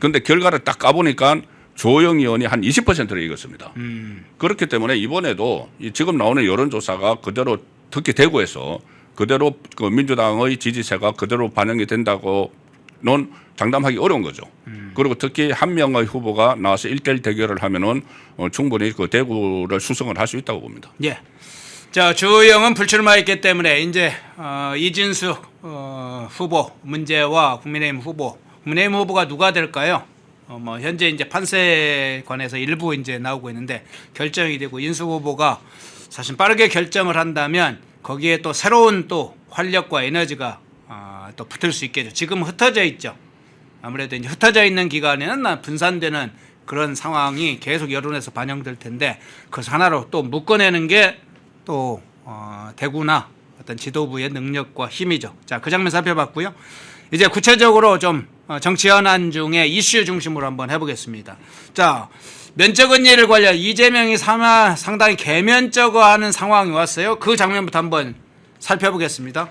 그런데 결과를 딱 까보니까 주호영 의원이 한 20%를 이겼습니다. 그렇기 때문에 이번에도 지금 나오는 여론조사가 그대로 특히 대구에서 그대로 그 민주당의 지지세가 그대로 반영이 된다고는 장담하기 어려운 거죠. 그리고 특히 한 명의 후보가 나와서 1대1 대결을 하면은 충분히 그 대구를 수성을 할 수 있다고 봅니다. 예. 자, 주호영은 불출마했기 때문에 이제 이진숙 후보 문제와 국민의힘 후보가 누가 될까요? 뭐 현재 이제 판세관에서 일부 이제 나오고 있는데 결정이 되고 인숙 후보가 사실 빠르게 결정을 한다면 거기에 또 새로운 또 활력과 에너지가 또 붙을 수 있겠죠. 지금 흩어져 있죠. 아무래도 이제 흩어져 있는 기간에는 분산되는 그런 상황이 계속 여론에서 반영될 텐데 그것을 하나로 또 묶어내는 게 또 대구나 어떤 지도부의 능력과 힘이죠. 자, 그 장면 살펴봤고요. 이제 구체적으로 좀 정치 현안 중에 이슈 중심으로 한번 해보겠습니다. 자, 면적은 예를 관련 이재명이 상당히 개면적어하는 상황이 왔어요. 그 장면부터 한번 살펴보겠습니다.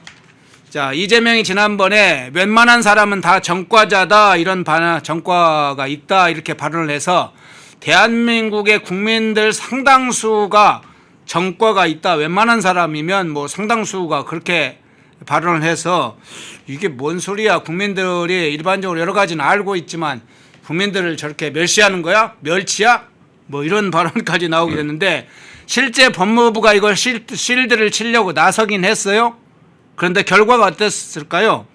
자, 이재명이 지난번에 웬만한 사람은 다 전과자다 이런 전과가 있다 이렇게 발언을 해서 대한민국의 국민들 상당수가 전과가 있다. 웬만한 사람이면 뭐 상당수가 그렇게 발언을 해서 이게 뭔 소리야. 국민들이 일반적으로 여러 가지는 알고 있지만 국민들을 저렇게 멸시하는 거야? 멸치야? 뭐 이런 발언까지 나오게 됐는데 실제 법무부가 이걸 실드를 치려고 나서긴 했어요. 그런데 결과가 어땠을까요?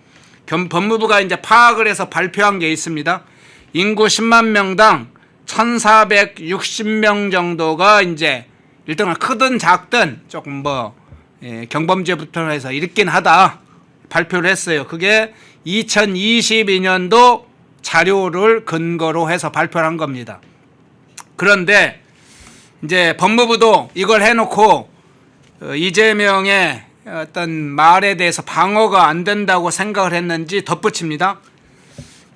법무부가 이제 파악을 해서 발표한 게 있습니다. 인구 10만 명당 1,460명 정도가 이제 일단 크든 작든 조금 경범죄부터 해서 있긴 하다 발표를 했어요. 그게 2022년도 자료를 근거로 해서 발표를 한 겁니다. 그런데 이제 법무부도 이걸 해놓고 이재명의 어떤 말에 대해서 방어가 안 된다고 생각을 했는지 덧붙입니다.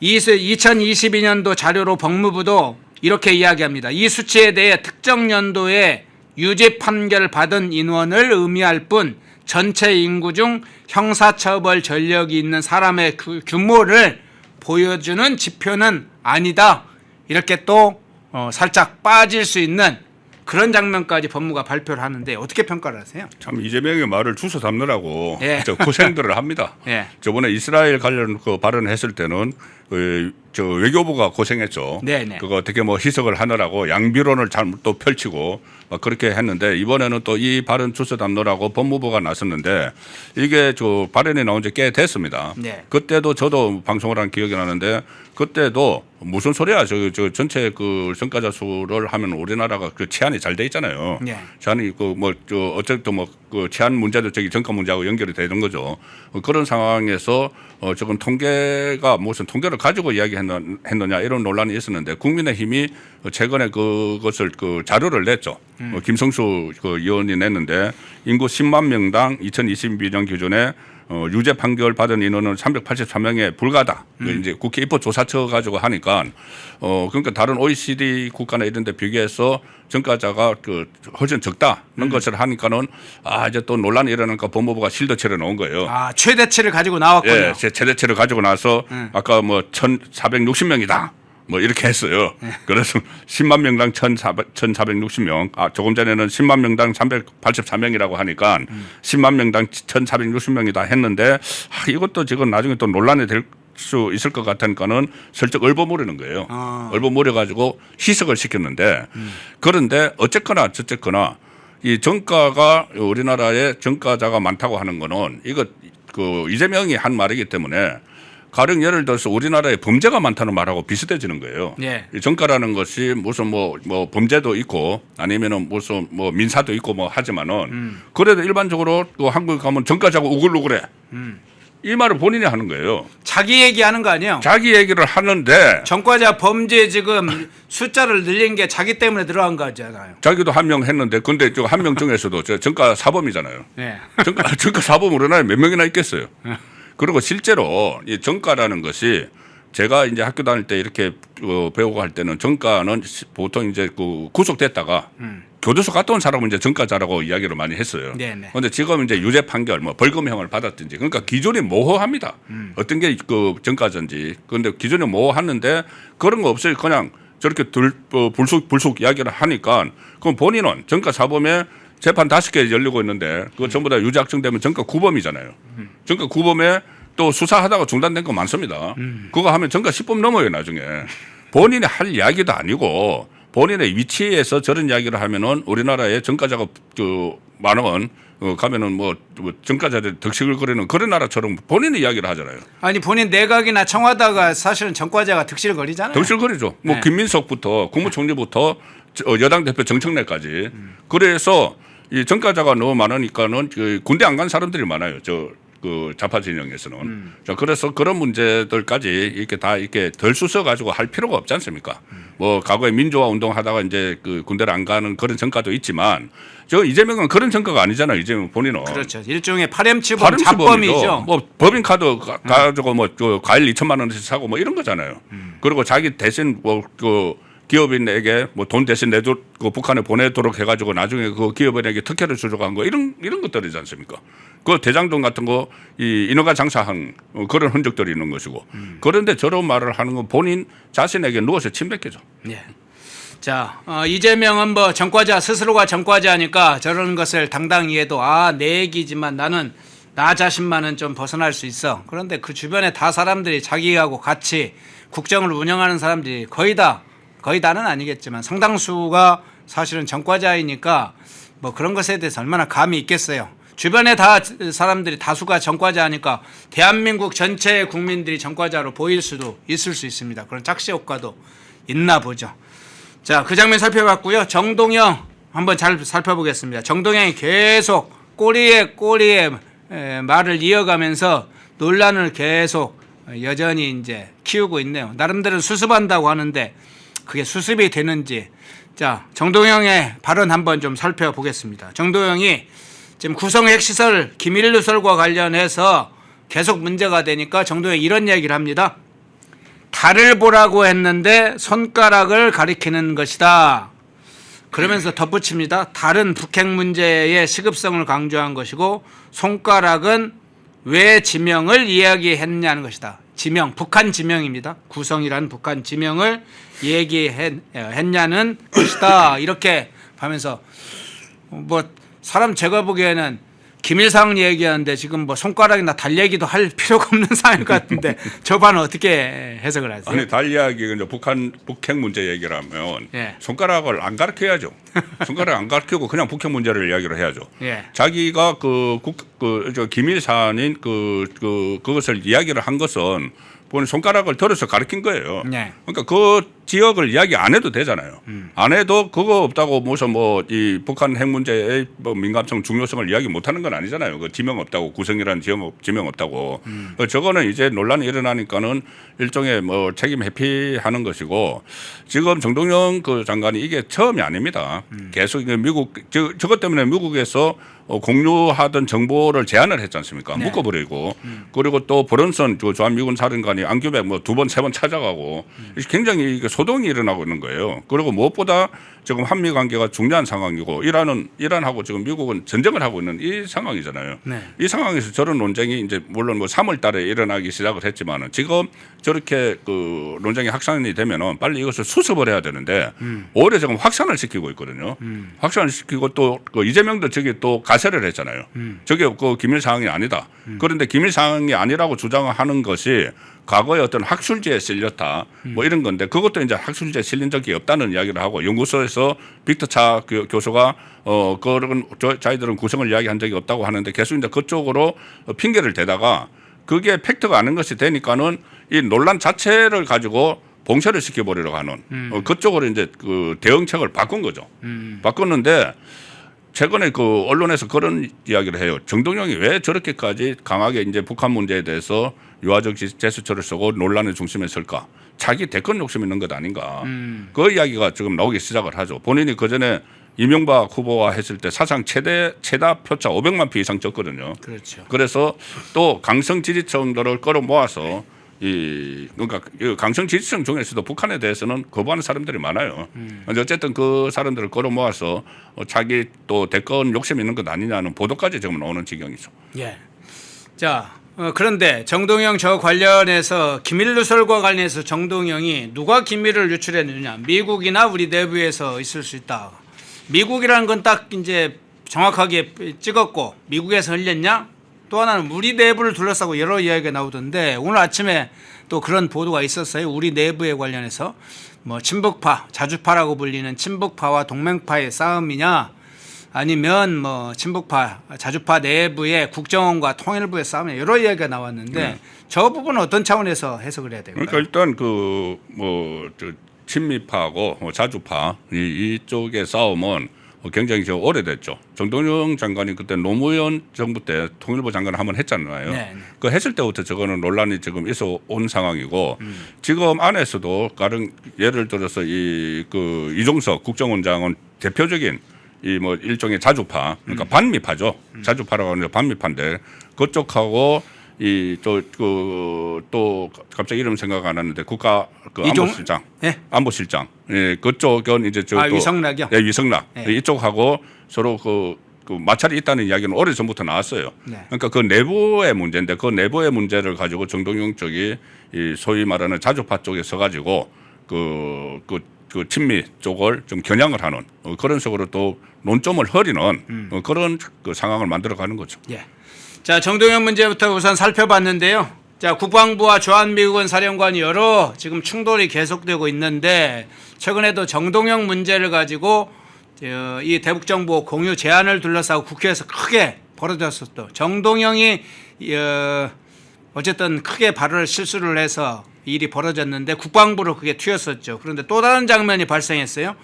2022년도 자료로 법무부도 이렇게 이야기합니다. 이 수치에 대해 특정 연도에 유죄 판결 받은 인원을 의미할 뿐 전체 인구 중 형사처벌 전력이 있는 사람의 규모를 보여주는 지표는 아니다. 이렇게 또 살짝 빠질 수 있는 그런 장면까지 법무가 발표를 하는데 어떻게 평가를 하세요? 참 이재명의 말을 주워 담느라고 예. 고생들을 합니다. 예. 저번에 이스라엘 관련 그 발언했을 때는 저 외교부가 고생했죠. 네네. 그거 어떻게 뭐 희석을 하느라고 양비론을 잘못 또 펼치고 막 그렇게 했는데 이번에는 또 이 발언 주워 담느라고 법무부가 나섰는데 이게 저 발언이 나온 지 꽤 됐습니다. 네. 그때도 저도 방송을 한 기억이 나는데 그때도 무슨 소리야 저 전체 그 전과자 수를 하면 우리나라가 그 치안이 잘 돼 있잖아요. 네. 치안이 그 뭐 저 어쨌든 뭐 그 치안 문제도 저기 전과 문제하고 연결이 되는 거죠. 그런 상황에서 조금 통계가 무슨 통계를 가지고 이야기했느냐 이런 논란이 있었는데 국민의힘이 최근에 그것을 그 자료를 냈죠. 김성수 그 의원이 냈는데 인구 10만 명당 2022년 기준에 유죄 판결 받은 인원은 383명에 불과하다. 이제 국회 입법조사처 가지고 하니까 그러니까 다른 OECD 국가나 이런 데 비교해서 전과자가 그 훨씬 적다는 것을 하니까는 이제 또 논란이 일어나니까 법무부가 실드체를 놓은 거예요. 최대치를 가지고 나왔군요. 예, 최대치를 가지고 나서 아까 뭐 1,460명이다. 뭐 이렇게 했어요. 그래서 10만 명당 1,460명. 조금 전에는 10만 명당 384명이라고 하니까 10만 명당 1,460명이다 했는데 이것도 지금 나중에 또 논란이 될 수 있을 것 같으니까는 슬쩍 얼버무리는 거예요. 얼버무려 가지고 희석을 시켰는데 그런데 어쨌거나 저쨌거나 이 정가가 우리나라에 정가자가 많다고 하는 거는 이거 그 이재명이 한 말이기 때문에 가령 예를 들어서 우리나라에 범죄가 많다는 말하고 비슷해지는 거예요. 예. 정가라는 것이 무슨 뭐 범죄도 있고 아니면은 무슨 뭐 민사도 있고 뭐 하지만은 그래도 일반적으로 또 한국 가면 정가자고 우글우글해. 이 말을 본인이 하는 거예요. 자기 얘기하는 거 아니에요? 자기 얘기를 하는데 전과자 범죄 지금 숫자를 늘린 게 자기 때문에 들어간 거잖아요. 자기도 한 명 했는데 근데 저 한 명 중에서도 저 정가 사범이잖아요. 네. 정가 사범 우리나라에 몇 명이나 있겠어요. 그리고 실제로 이 정가라는 것이 제가 이제 학교 다닐 때 이렇게 배우고 할 때는 정가는 보통 이제 그 구속됐다가 교도소 갔다 온 사람은 이제 정가자라고 이야기를 많이 했어요. 그런데 지금 이제 유죄 판결 뭐 벌금형을 받았든지 그러니까 기존이 모호합니다. 어떤 게 그 정가자인지. 그런데 기존이 모호하는데 그런 거 없어요. 그냥 저렇게 불쑥 이야기를 하니까 그럼 본인은 정가 사범에 재판 5개 열리고 있는데 그거 전부 다 유죄 확정되면 정가 구범이잖아요. 정가 구범에 또 수사하다가 중단된 거 많습니다. 그거 하면 정가 10범 넘어요 나중에. 본인이 할 이야기도 아니고 본인의 위치에서 저런 이야기를 하면은 우리나라에 정가자가 그 많은 가면은 뭐 정가자들 득식을 거리는 그런 나라처럼 본인이 이야기를 하잖아요. 아니 본인 내각이나 청와대가 사실은 전과자가 득실을 거리잖아요. 득실 거리죠. 뭐 김민석부터 국무총리부터 여당 대표 정청래까지. 그래서 이 정가자가 너무 많으니까는 군대 안 간 사람들이 많아요. 그 좌파 진영에서는. 자, 그래서 그런 문제들까지 이렇게 다 이렇게 덜 쑤셔 가지고 할 필요가 없지 않습니까? 뭐 과거에 민주화 운동하다가 이제 그 군대를 안 가는 그런 전과도 있지만 저 이재명은 그런 전과가 아니잖아요. 이재명 본인은. 그렇죠. 일종의 파렴치범 잡범이죠. 뭐 법인카드 가지고 뭐 그 과일 2천만 원씩 사고 뭐 이런 거잖아요. 그리고 자기 대신 뭐 그 기업인에게 뭐 돈 대신 내도 그 북한에 보내도록 해가지고 나중에 그 기업인에게 특혜를 주려고 한 거 이런 것들이지 않습니까? 그 대장동 같은 거 이 인허가 장사한 그런 흔적들이 있는 것이고 그런데 저런 말을 하는 건 본인 자신에게 누워서 침뱉기죠. 예. 자, 이재명은 뭐 전과자 스스로가 전과자니까 저런 것을 당당히 해도 내 얘기지만 나는 나 자신만은 좀 벗어날 수 있어. 그런데 그 주변에 다 사람들이 자기하고 같이 국정을 운영하는 사람들이 거의 다는 아니겠지만 상당수가 사실은 전과자이니까 뭐 그런 것에 대해서 얼마나 감이 있겠어요. 주변에 다 사람들이 다수가 전과자니까 대한민국 전체 국민들이 전과자로 보일 수도 있을 수 있습니다. 그런 착시 효과도 있나 보죠. 자, 그 장면 살펴봤고요. 정동영 한번 잘 살펴보겠습니다. 정동영이 계속 꼬리에 말을 이어가면서 논란을 계속 여전히 이제 키우고 있네요. 나름대로 수습한다고 하는데 그게 수습이 되는지. 자, 정동영의 발언 한번 좀 살펴보겠습니다. 정동영이 지금 구성 핵시설 기밀 누설과 관련해서 계속 문제가 되니까 정동영이 이런 얘기를 합니다. 달을 보라고 했는데 손가락을 가리키는 것이다. 그러면서 덧붙입니다. 달은 북핵 문제의 시급성을 강조한 것이고 손가락은 왜 지명을 이야기했냐는 것이다. 지명, 북한 지명입니다. 구성이라는 북한 지명을 얘기했냐는 것이다. 이렇게 하면서 뭐 사람 제가 보기에는 기밀사항 얘기하는데 지금 뭐 손가락이나 달 얘기도 할 필요가 없는 상황 같은데 저 반은 어떻게 해석을 하세요? 아니 달 이야기 이제 북핵 문제 얘기를 하면 예. 손가락을 안 가르쳐야죠. 손가락 안 가르치고 그냥 북핵 문제를 이야기를 해야죠. 예. 자기가 저 기밀 사안인 그것을 이야기를 한 것은 본인 손가락을 들어서 가르친 거예요. 네. 그러니까 그 지역을 이야기 안 해도 되잖아요. 안 해도 그거 없다고 무슨 뭐 이 북한 핵 문제의 뭐 민감성 중요성을 이야기 못 하는 건 아니잖아요. 그 지명 없다고 구성이라는 지명 없다고. 저거는 이제 논란이 일어나니까는 일종의 뭐 책임 회피하는 것이고 지금 정동영 그 장관이 이게 처음이 아닙니다. 계속 미국 저것 때문에 미국에서 공유하던 정보를 제한을 했지 않습니까? 네. 묶어버리고 그리고 또 브런슨 주한미군 사령관이 안규백 뭐 2번, 3번 찾아가고 굉장히 소동이 일어나고 있는 거예요. 그리고 무엇보다 지금 한미 관계가 중요한 상황이고 이란하고 지금 미국은 전쟁을 하고 있는 이 상황이잖아요. 네. 이 상황에서 저런 논쟁이 이제 물론 뭐 3월 달에 일어나기 시작을 했지만은 지금 저렇게 그 논쟁이 확산이 되면은 빨리 이것을 수습을 해야 되는데 오히려 지금 확산을 시키고 있거든요. 확산을 시키고 또 그 이재명도 저기 또 가세를 했잖아요. 저게 그 기밀 사항이 아니다. 그런데 기밀 사항이 아니라고 주장하는 것이 과거에 어떤 학술지에 실렸다 뭐 이런 건데 그것도 이제 학술지에 실린 적이 없다는 이야기를 하고 연구소에서 빅터 차 교수가 그런 자기들은 구성을 이야기한 적이 없다고 하는데 계속 이제 그쪽으로 핑계를 대다가 그게 팩트가 아닌 것이 되니까는 이 논란 자체를 가지고 봉쇄를 시켜버리려고 하는 그쪽으로 이제 그 대응책을 바꾼 거죠. 바꿨는데 최근에 그 언론에서 그런 이야기를 해요. 정동영이 왜 저렇게까지 강하게 이제 북한 문제에 대해서 유화적 제스처를 쓰고 논란의 중심에 설까? 자기 대권 욕심 있는 것 아닌가? 그 이야기가 지금 나오기 시작을 하죠. 본인이 그 전에 이명박 후보와 했을 때 사상 최다 표차 500만 표 이상 졌거든요. 그렇죠. 그래서 또 강성 지지층들을 끌어모아서 그러니까 강성 지지층 중에서도 북한에 대해서는 거부하는 사람들이 많아요. 어쨌든 그 사람들을 끌어모아서 자기 또 대권 욕심 있는 것 아니냐는 보도까지 지금 나오는 지경이죠. 예. 자, 그런데 정동영 저 관련해서 기밀 누설과 관련해서 정동영이 누가 기밀을 유출했느냐? 미국이나 우리 내부에서 있을 수 있다. 미국이라는 건 딱 이제 정확하게 찍었고 미국에서 흘렸냐? 또 하나는 우리 내부를 둘러싸고 여러 이야기가 나오던데 오늘 아침에 또 그런 보도가 있었어요. 우리 내부에 관련해서 뭐 친북파, 자주파라고 불리는 친북파와 동맹파의 싸움이냐 아니면 뭐 친북파, 자주파 내부의 국정원과 통일부의 싸움이냐 여러 이야기가 나왔는데 저 부분은 어떤 차원에서 해석을 해야 될까요? 그러니까 일단 그 뭐 친미파하고 자주파 이쪽의 싸움은 굉장히 오래됐죠. 정동영 장관이 그때 노무현 정부 때 통일부 장관을 한번 했잖아요. 네. 그 했을 때부터 저거는 논란이 지금 있어 온 상황이고 지금 안에서도 다른 예를 들어서 그 이종석 국정원장은 대표적인 이 뭐 일종의 자주파, 그러니까 반미파죠. 자주파라고 하는 반미파인데 그쪽하고 이 또 갑자기 이름 생각 안 나는데 국가 그 안보실장, 예? 안보실장, 예, 그쪽은 이제 또 위성락이요? 예, 위성락 예. 이쪽하고 서로 그 마찰이 있다는 이야기는 오래 전부터 나왔어요. 네. 그러니까 그 내부의 문제인데 그 내부의 문제를 가지고 정동영 쪽이 이 소위 말하는 자주파 쪽에 서가지고 그 친미 쪽을 좀 겨냥을 하는 그런 식으로 또 논점을 흐리는 그런 그 상황을 만들어가는 거죠. 예. 자, 정동영 문제부터 우선 살펴봤는데요. 자, 국방부와 주한미군 사령관이 여러 지금 충돌이 계속되고 있는데 최근에도 정동영 문제를 가지고 이 대북정보 공유 제안을 둘러싸고 국회에서 크게 벌어졌었죠. 정동영이 어쨌든 크게 발언을 실수를 해서 일이 벌어졌는데 국방부로 그게 튀었었죠. 그런데 또 다른 장면이 발생했어요.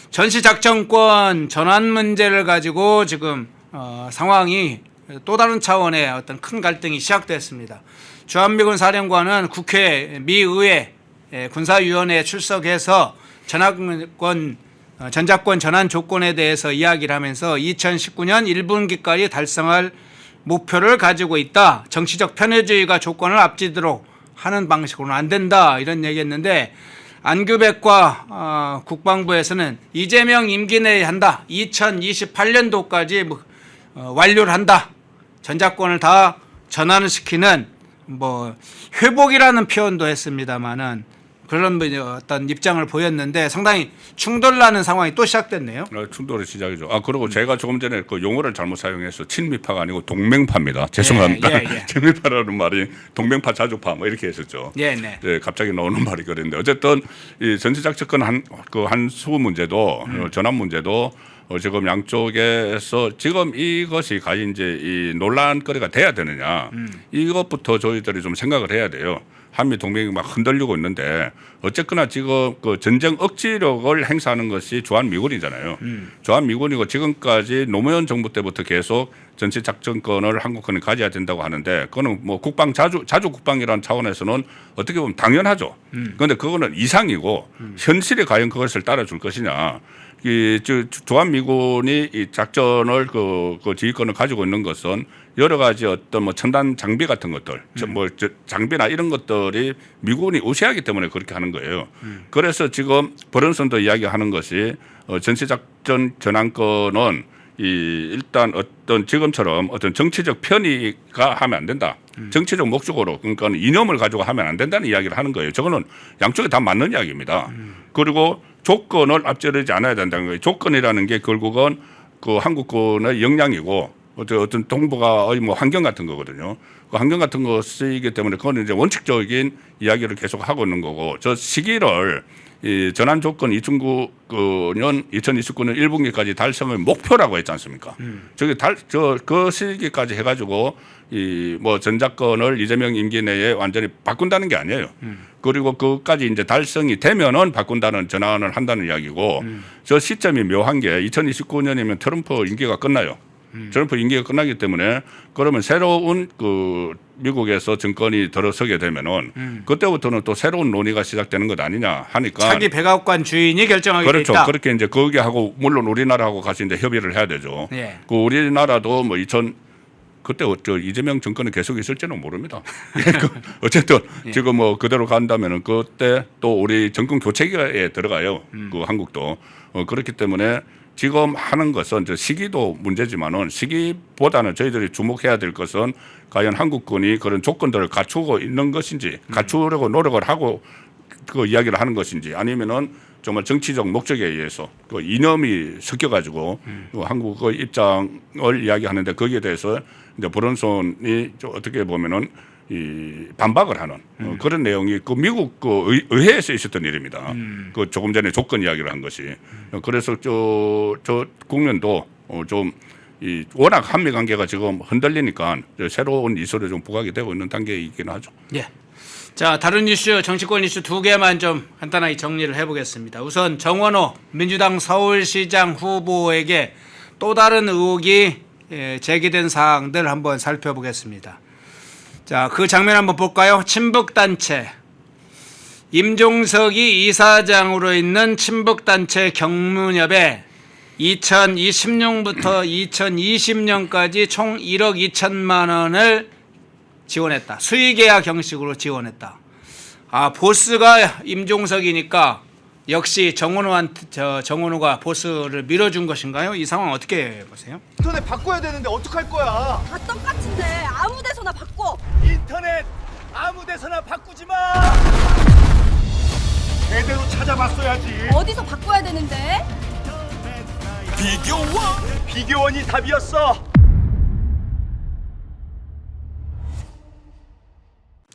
전시작전권 전환 문제를 가지고 지금 상황이 또 다른 차원의 어떤 큰 갈등이 시작됐습니다. 주한미군 사령관은 국회 미의회 군사위원회에 출석해서 전작권 전환 조건에 대해서 이야기를 하면서 2019년 1분기까지 달성할 목표를 가지고 있다. 정치적 편의주의가 조건을 앞지도록 하는 방식으로는 안 된다. 이런 얘기했는데 안규백과 국방부에서는 이재명 임기 내에 한다. 2028년도까지 완료를 한다. 전작권을 다 전환을 시키는 회복이라는 표현도 했습니다만은 그런 어떤 입장을 보였는데 상당히 충돌나는 상황이 또 시작됐네요. 충돌의 시작이죠. 그리고 제가 조금 전에 그 용어를 잘못 사용해서 친미파가 아니고 동맹파입니다. 죄송합니다. 예. 친미파라는 말이 동맹파, 자주파 뭐 이렇게 했었죠. 네. 갑자기 나오는 말이 그랬는데 어쨌든 이 전시작전권 한수 문제도 전환 문제도 지금 양쪽에서 지금 이것이 과연 이제 이 논란거리가 돼야 되느냐 이것부터 저희들이 좀 생각을 해야 돼요. 한미 동맹이 막 흔들리고 있는데 어쨌거나 지금 그 전쟁 억지력을 행사하는 것이 주한미군이잖아요. 주한미군이고 지금까지 노무현 정부 때부터 계속 전시작전권을 한국군이 가져야 된다고 하는데 그거는 뭐 국방 자주 국방이라는 차원에서는 어떻게 보면 당연하죠. 그런데 그거는 이상이고 현실이 과연 그것을 따라줄 것이냐. 주한미군이 이 작전을 그 지휘권을 가지고 있는 것은 여러 가지 어떤 뭐 첨단 장비 같은 것들, 장비나 이런 것들이 미군이 우세하기 때문에 그렇게 하는 거예요. 그래서 지금 버런슨도 이야기하는 것이 전시작전 전환권은 일단 어떤 지금처럼 어떤 정치적 편의가 하면 안 된다. 정치적 목적으로 그러니까 이념을 가지고 하면 안 된다는 이야기를 하는 거예요. 저거는 양쪽에 다 맞는 이야기입니다. 그리고 조건을 앞지르지 않아야 된다는 거예요. 조건이라는 게 결국은 그 한국군의 역량이고 어떤 동북아 뭐 환경 같은 거거든요. 그 환경 같은 거 쓰이기 때문에 그건 이제 원칙적인 이야기를 계속 하고 있는 거고 저 시기를 이 전환 조건 2029년 1분기까지 달성을 목표라고 했지 않습니까? 그 시기까지 해가지고 이 뭐 전작권을 이재명 임기 내에 완전히 바꾼다는 게 아니에요. 그리고 그까지 이제 달성이 되면은 바꾼다는 전환을 한다는 이야기고 저 시점이 묘한 게 2029년이면 트럼프 임기가 끝나요. 트럼프 임기가 끝나기 때문에 그러면 새로운 그 미국에서 정권이 들어서게 되면은 그때부터는 또 새로운 논의가 시작되는 것 아니냐 하니까 차기 백악관 주인이 결정하게 돼 그렇죠. 있다. 그렇게 이제 거기하고 물론 우리나라하고 같이 이제 협의를 해야 되죠. 예. 그 우리나라도 뭐 그때 이재명 정권이 계속 있을지는 모릅니다. 어쨌든 지금 뭐 그대로 간다면은 그때 또 우리 정권 교체기에 들어가요. 그 한국도 그렇기 때문에 지금 하는 것은 시기도 문제지만은 시기보다는 저희들이 주목해야 될 것은 과연 한국군이 그런 조건들을 갖추고 있는 것인지 갖추려고 노력을 하고 그 이야기를 하는 것인지 아니면은 정말 정치적 목적에 의해서 그 이념이 섞여가지고 한국의 입장을 이야기하는데 거기에 대해서 이제 브런슨이 어떻게 보면은 이 반박을 하는 그런 내용이 그 미국 그 의회에서 있었던 일입니다. 그 조금 전에 조건 이야기를 한 것이 그래서 저 국면도 좀 이 워낙 한미 관계가 지금 흔들리니까 새로운 이슈를 좀 부각이 되고 있는 단계이긴 하죠. 예. 자, 다른 이슈, 정치권 이슈 두 개만 좀 간단하게 정리를 해보겠습니다. 우선 정원호 민주당 서울시장 후보에게 또 다른 의혹이 제기된 사항들 한번 살펴보겠습니다. 자, 그 장면 한번 볼까요? 친북단체. 임종석이 이사장으로 있는 친북단체 경문협에 2020년부터 2020년까지 총 1억 2천만 원을 지원했다. 수의계약 형식으로 지원했다. 아, 보스가 임종석이니까 역시 정원호가 보스를 밀어준 것인가요? 이 상황 어떻게 보세요? 인터넷 바꿔야 되는데 어떡할 거야? 다 똑같은데 아무 데서나 바꿔. 인터넷 아무 데서나 바꾸지 마. 제대로 찾아봤어야지. 어디서 바꿔야 되는데? 비교원이 답이었어.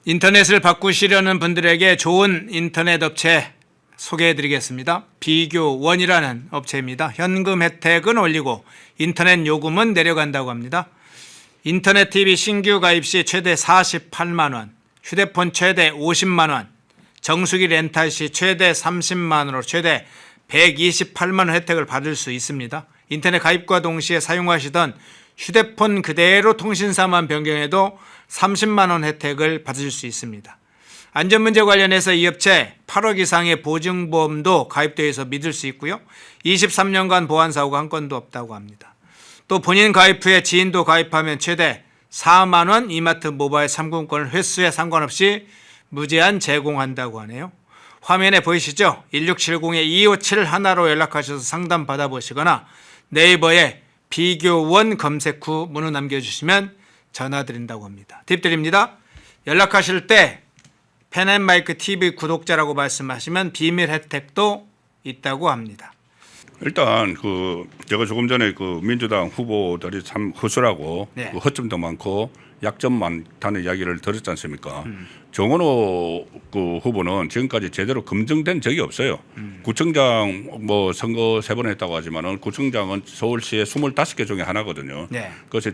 인터넷을 바꾸시려는 분들에게 좋은 인터넷 업체 소개해드리겠습니다. 비교원이라는 업체입니다. 현금 혜택은 올리고 인터넷 요금은 내려간다고 합니다. 인터넷 TV 신규 가입 시 최대 48만 원, 휴대폰 최대 50만 원, 정수기 렌탈 시 최대 30만 원으로 최대 128만 원 혜택을 받을 수 있습니다. 인터넷 가입과 동시에 사용하시던 휴대폰 그대로 통신사만 변경해도 30만 원 혜택을 받으실 수 있습니다. 안전문제 관련해서 이 업체 8억 이상의 보증보험도 가입되어 있어 믿을 수 있고요. 23년간 보안사고가 한 건도 없다고 합니다. 또 본인 가입 후에 지인도 가입하면 최대 4만 원 이마트 모바일 상품권을 횟수에 상관없이 무제한 제공한다고 하네요. 화면에 보이시죠? 1670-2571로 연락하셔서 상담 받아보시거나 네이버에 비교원 검색 후 문의 남겨주시면 전화드린다고 합니다. 팁 드립니다. 연락하실 때 펜앤마이크 TV 구독자라고 말씀하시면 비밀 혜택도 있다고 합니다. 일단 제가 조금 전에 민주당 후보들이 참 허술하고 네. 허점도 많고 약점 많다는 이야기를 들었지 않습니까? 정원호 후보는 지금까지 제대로 검증된 적이 없어요. 구청장 선거 3번 했다고 하지만은 구청장은 서울시의 25개 중에 하나거든요. 네. 그래서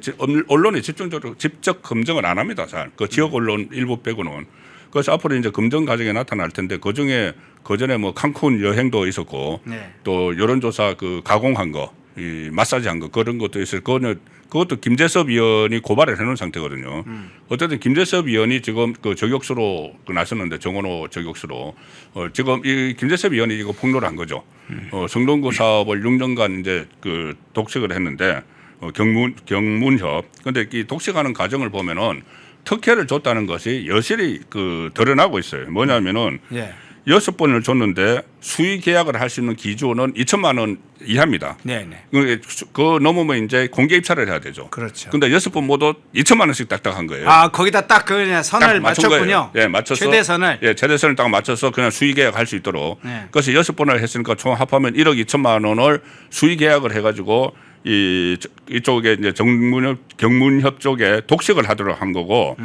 언론이 집중적으로 직접 검증을 안 합니다. 잘. 그 지역 언론 일부 빼고는. 그래서 앞으로 이제 검증 과정에 나타날 텐데 그 중에 그 전에 칸쿤 여행도 있었고 네. 또 여론조사 가공한 거, 이 마사지 한 거 그런 것도 있을 그것도 김재섭 의원이 고발을 해놓은 상태거든요. 어쨌든 김재섭 의원이 지금 저격수로 나섰는데 정원호 저격수로 지금 이 김재섭 의원이 이거 폭로를 한 거죠. 성동구 사업을 6년간 이제 독식을 했는데 경문협. 근데 이 독식하는 과정을 보면은 특혜를 줬다는 것이 여실히 드러나고 있어요. 뭐냐면은 예. 6번을 줬는데 수의 계약을 할 수 있는 기준은 2천만 원 이하입니다. 네네. 그 넘으면 이제 공개 입찰을 해야 되죠. 그렇죠. 근데 6번 모두 2천만 원씩 딱딱한 거예요. 아, 거기다 딱 그냥 선을 딱 맞춘 맞췄군요. 거예요. 예, 맞춰서 최대선을. 예, 최대선을 딱 맞춰서 그냥 수의 계약할 수 있도록. 네. 그래서 6번을 했으니까 총 합하면 1억 2천만 원을 수의 계약을 해가지고 이쪽에 이제 경문협 쪽에 독식을 하도록 한 거고,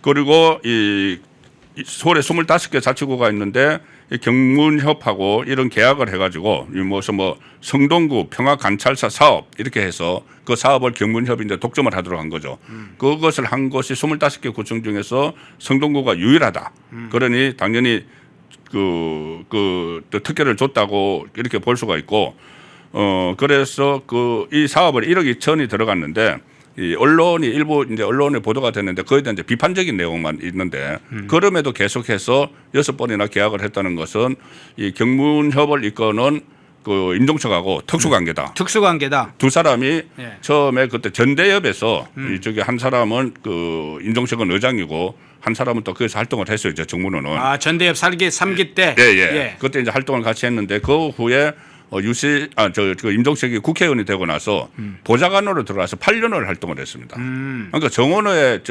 그리고 서울에 25개 자치구가 있는데 이 경문협하고 이런 계약을 해가지고 무슨 성동구 평화관찰사 사업 이렇게 해서 그 사업을 경문협이 이제 독점을 하도록 한 거죠. 그것을 한 것이 25개 구청 중에서 성동구가 유일하다. 그러니 당연히 특혜를 줬다고 이렇게 볼 수가 있고, 그래서 이 사업을 1억 2천이 들어갔는데 이 언론이 일부 이제 언론에 보도가 됐는데 거기에 대한 이제 비판적인 내용만 있는데 그럼에도 계속해서 6번이나 계약을 했다는 것은 이 경문협을 이끄는 임종석하고 특수관계다. 특수관계다. 두 사람이 예. 처음에 그때 전대협에서 이쪽에 한 사람은 임종석은 의장이고 한 사람은 또 거기서 활동을 했어요. 이제 정문호는. 아, 전대협 3기 때. 예. 예. 그때 이제 활동을 같이 했는데 그 후에 임종석이 국회의원이 되고 나서 보좌관으로 들어가서 8년을 활동을 했습니다. 그러니까 정원호의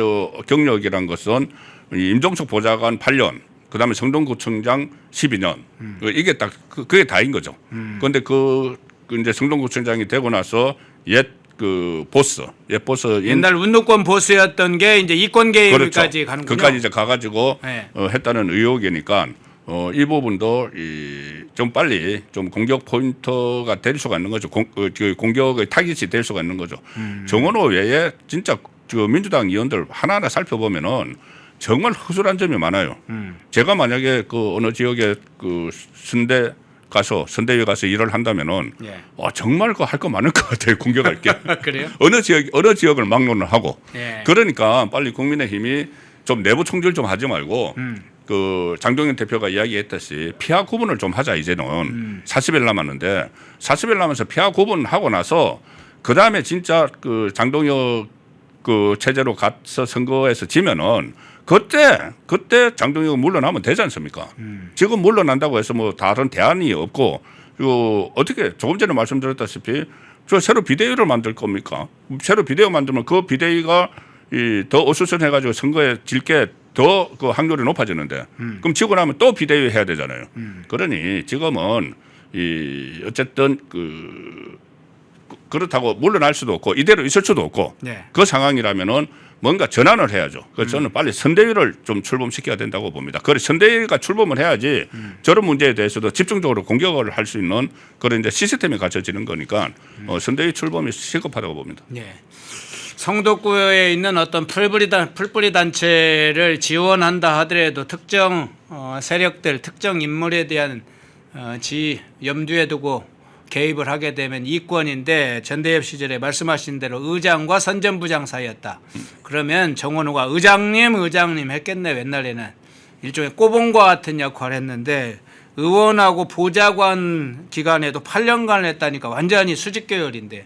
경력이란 것은 임종석 보좌관 8년, 그다음에 성동구청장 12년, 이게 딱 그게 다인 거죠. 그런데 이제 성동구청장이 되고 나서 옛 보스 옛날 운동권 보스였던 게 이제 이권 개입까지 그렇죠. 가는군요. 그까지 이제 가가지고 네. 했다는 의혹이니까. 이 부분도 좀 빨리 좀 공격 포인트가 될 수가 있는 거죠. 공격의 타깃이 될 수가 있는 거죠. 정원호 외에 진짜 민주당 의원들 하나하나 살펴보면은 정말 허술한 점이 많아요. 제가 만약에 그 어느 지역에 그 선대위에 가서 일을 한다면은 예. 정말 그 할 거 많을 것 같아요. 공격할 게. 그래요? 어느 지역을 막론을 하고. 예. 그러니까 빨리 국민의힘이 좀 내부 총질 좀 하지 말고 그 장동현 대표가 이야기했듯이 피하 구분을 좀 하자 이제는 40일 남았는데 40일 남아서 피하 구분하고 나서 그 다음에 진짜 그 장동혁 그 체제로 가서 선거에서 지면은 그때 장동혁 물러나면 되지 않습니까? 지금 물러난다고 해서 뭐 다른 대안이 없고 그리고 어떻게 조금 전에 말씀드렸다시피 저 새로 비대위를 만들 겁니까? 새로 비대위 만들면 그 비대위가 더 어수선해가지고 선거에 질 게 더 그 확률이 높아지는데 그럼 지고 나면 또 비대위 해야 되잖아요. 그러니 지금은 어쨌든 그렇다고 물러날 수도 없고 이대로 있을 수도 없고 네. 그 상황이라면은 뭔가 전환을 해야죠. 그래서 저는 빨리 선대위를 좀 출범시켜야 된다고 봅니다. 그래 선대위가 출범을 해야지 저런 문제에 대해서도 집중적으로 공격을 할 수 있는 그런 이제 시스템이 갖춰지는 거니까 선대위 출범이 시급하다고 봅니다. 예. 성덕구에 있는 어떤 풀뿌리 단체를 지원한다 하더라도 특정 세력들, 특정 인물에 대한 염두에 두고 개입을 하게 되면 이권인데 전대협 시절에 말씀하신 대로 의장과 선전부장 사이였다. 그러면 정원호가 의장님 했겠네. 옛날에는 일종의 꼬봉과 같은 역할을 했는데 의원하고 보좌관 기간에도 8년간 했다니까 완전히 수직 계열인데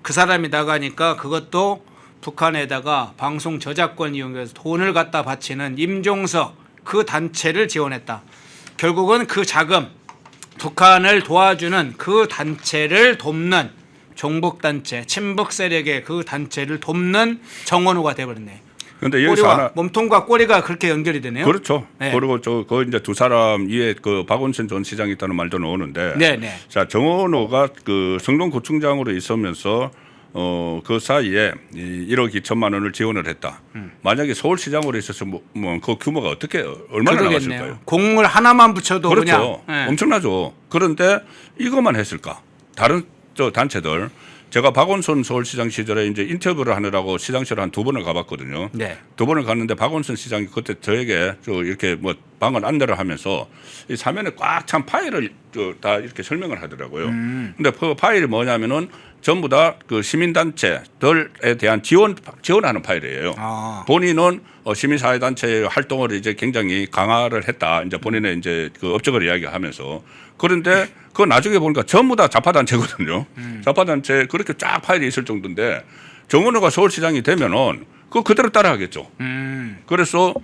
그 사람이 나가니까 그것도 북한에다가 방송 저작권 이용해서 돈을 갖다 바치는 임종석 그 단체를 지원했다. 결국은 그 자금 북한을 도와주는 그 단체를 돕는 종북단체, 친북 세력의 그 단체를 돕는 정원호가 되어버렸네. 그런데 여기서 하나 몸통과 꼬리가 그렇게 연결이 되네요. 그렇죠. 네. 그리고 그 이제 두 사람 위에 그 박원순 전 시장이 있다는 말도 나오는데, 네. 자 정원호가 그 성동구청장으로 있으면서 그 사이에 1억 2천만 원을 지원을 했다. 만약에 서울시장으로 있어서 그 규모가 얼마나 나왔을까요? 공물 하나만 붙여도 그렇죠. 그냥 네. 엄청나죠. 그런데 이것만 했을까? 다른 단체들 제가 박원순 서울시장 시절에 이제 인터뷰를 하느라고 시장실을 한 2번을 가봤거든요. 네. 2번을 갔는데 박원순 시장이 그때 저에게 이렇게 뭐 방을 안내를 하면서 이 사면에 꽉 찬 파일을 다 이렇게 설명을 하더라고요. 근데 그 파일이 뭐냐면은 전부 다 그 시민단체들에 대한 지원하는 파일이에요. 본인은 시민사회단체의 활동을 이제 굉장히 강화를 했다. 이제 본인의 이제 그 업적을 이야기하면서 그런데 그 나중에 보니까 전부 다 좌파단체거든요. 좌파단체 그렇게 쫙 파일이 있을 정도인데 정원호가 서울시장이 되면은 그대로 따라하겠죠. 그래서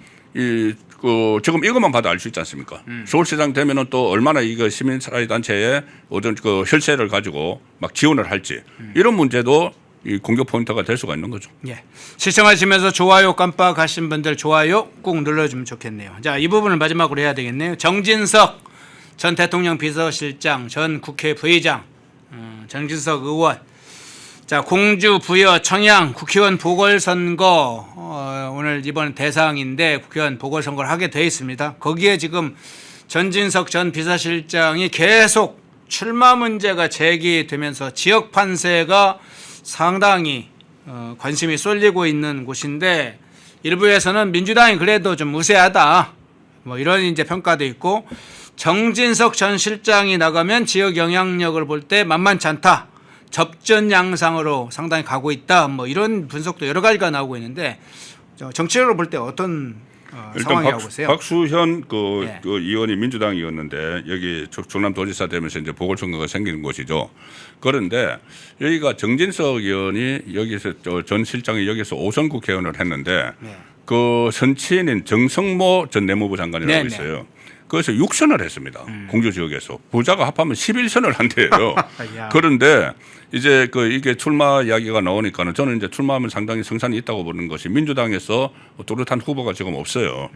지금 이것만 봐도 알 수 있지 않습니까? 서울시장 되면은 또 얼마나 이거 시민사회단체의 어떤 그 혈세를 가지고 막 지원을 할지 이런 문제도 이 공격 포인트가 될 수가 있는 거죠. 예. 시청하시면서 좋아요 깜빡하신 분들 좋아요 꼭 눌러주면 좋겠네요. 자, 이 부분을 마지막으로 해야 되겠네요. 정진석 전 대통령 비서실장, 전 국회 부의장, 정진석 의원. 자, 공주, 부여, 청양 국회의원 보궐선거 오늘 이번 대상인데 국회의원 보궐선거를 하게 돼 있습니다. 거기에 지금 전진석 전 비서실장이 계속 출마 문제가 제기되면서 지역 판세가 상당히 관심이 쏠리고 있는 곳인데 일부에서는 민주당이 그래도 좀 우세하다 뭐 이런 이제 평가도 있고 정진석 전 실장이 나가면 지역 영향력을 볼 때 만만치 않다. 접전 양상으로 상당히 가고 있다. 뭐 이런 분석도 여러 가지가 나오고 있는데 정치적으로 볼 때 어떤 상황이라고 보세요? 박수현 그 의원이 민주당이었는데 여기 충남도지사 되면서 이제 보궐선거가 생기는 곳이죠. 그런데 여기가 정진석 의원이 여기서 전 실장이 여기서 5선 국회의원을 했는데 그 선친인 정성모 전 내무부 장관이라고 있어요. 그래서 6선을 했습니다. 공주 지역에서 부자가 합하면 11선을 한대요. 그런데 이제 이게 출마 이야기가 나오니까는 저는 이제 출마하면 상당히 성산이 있다고 보는 것이 민주당에서 뚜렷한 후보가 지금 없어요.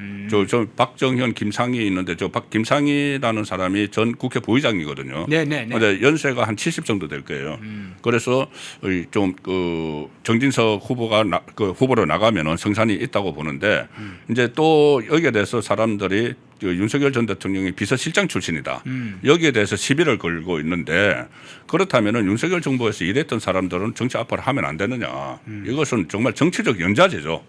저 박정현, 김상희 있는데 김상희라는 사람이 전 국회 부의장이거든요. 근데 연세가 한 70 정도 될 거예요. 그래서 좀 정진석 후보로 나가면은 성산이 있다고 보는데 이제 또 여기에 대해서 사람들이 윤석열 전 대통령이 비서실장 출신이다. 여기에 대해서 시비를 걸고 있는데 그렇다면은 윤석열 정부에서 일했던 사람들은 정치 앞으로 하면 안 되느냐. 이것은 정말 정치적 연좌제죠.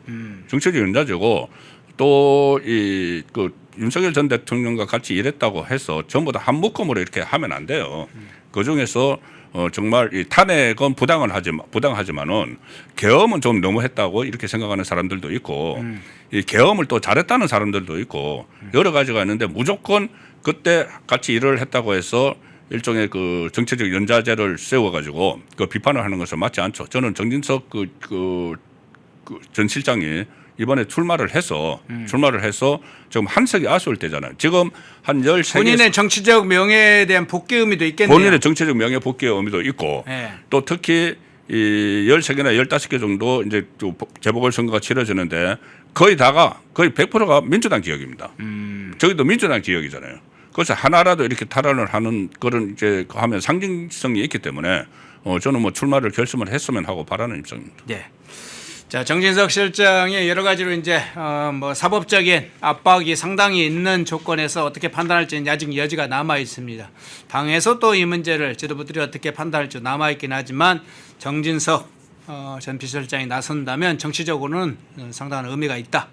정치적 연좌제고 또 이 그 윤석열 전 대통령과 같이 일했다고 해서 전부 다 한 묶음으로 이렇게 하면 안 돼요. 그 중에서 정말 이 탄핵은 부당하지만은 계엄은 좀 너무했다고 이렇게 생각하는 사람들도 있고 이 계엄을 또 잘했다는 사람들도 있고 여러 가지가 있는데 무조건 그때 같이 일을 했다고 해서 일종의 그 정치적 연좌제를 세워가지고 그 비판을 하는 것은 맞지 않죠. 저는 정진석 전 실장이 이번에 출마를 해서 지금 한석이 아쉬울 때잖아요. 지금 한 13개 본인의 정치적 명예에 대한 복귀 의미도 있겠네요. 본인의 정치적 명예 복귀의 의미도 있고 네. 또 특히 이 13개나 15개 정도 이제 재보궐선거가 치러지는데 거의 100%가 민주당 지역입니다. 저기도 민주당 지역이잖아요. 그래서 하나라도 이렇게 탈환을 하는 그런 이제 하면 상징성이 있기 때문에 저는 뭐 출마를 결심을 했으면 하고 바라는 입장입니다. 네. 자, 정진석 실장이 여러 가지로 이제 뭐 사법적인 압박이 상당히 있는 조건에서 어떻게 판단할지는 아직 여지가 남아 있습니다. 당에서 또 이 문제를 지도부들이 어떻게 판단할지 남아 있긴 하지만 정진석 전 비서실장이 나선다면 정치적으로는 상당한 의미가 있다.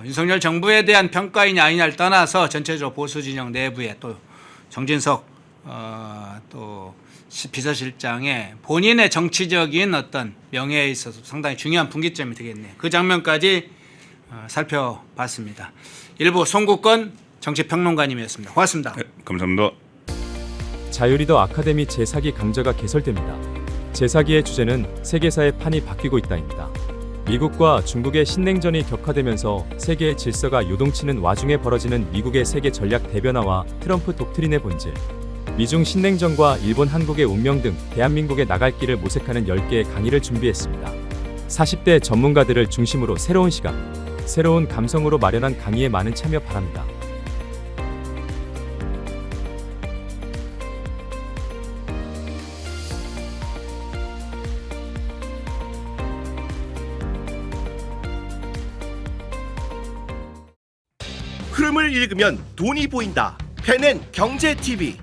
윤석열 정부에 대한 평가이냐 아니냐를 떠나서 전체적으로 보수 진영 내부에 또 정진석 또 비서실장의 본인의 정치적인 어떤 명예에 있어서 상당히 중요한 분기점이 되겠네요. 그 장면까지 살펴봤습니다. 일부 송국건 정치평론가님이었습니다. 고맙습니다. 네, 감사합니다. 자유리더 아카데미 제4기 강좌가 개설됩니다. 제4기의 주제는 세계사의 판이 바뀌고 있다입니다. 미국과 중국의 신냉전이 격화되면서 세계의 질서가 요동치는 와중에 벌어지는 미국의 세계 전략 대변화와 트럼프 독트린의 본질, 미중 신냉전과 일본 한국의 운명 등 대한민국의 나갈 길을 모색하는 10개의 강의를 준비했습니다. 40대 전문가들을 중심으로 새로운 시각, 새로운 감성으로 마련한 강의에 많은 참여 바랍니다. 흐름을 읽으면 돈이 보인다. 펜앤 경제 TV.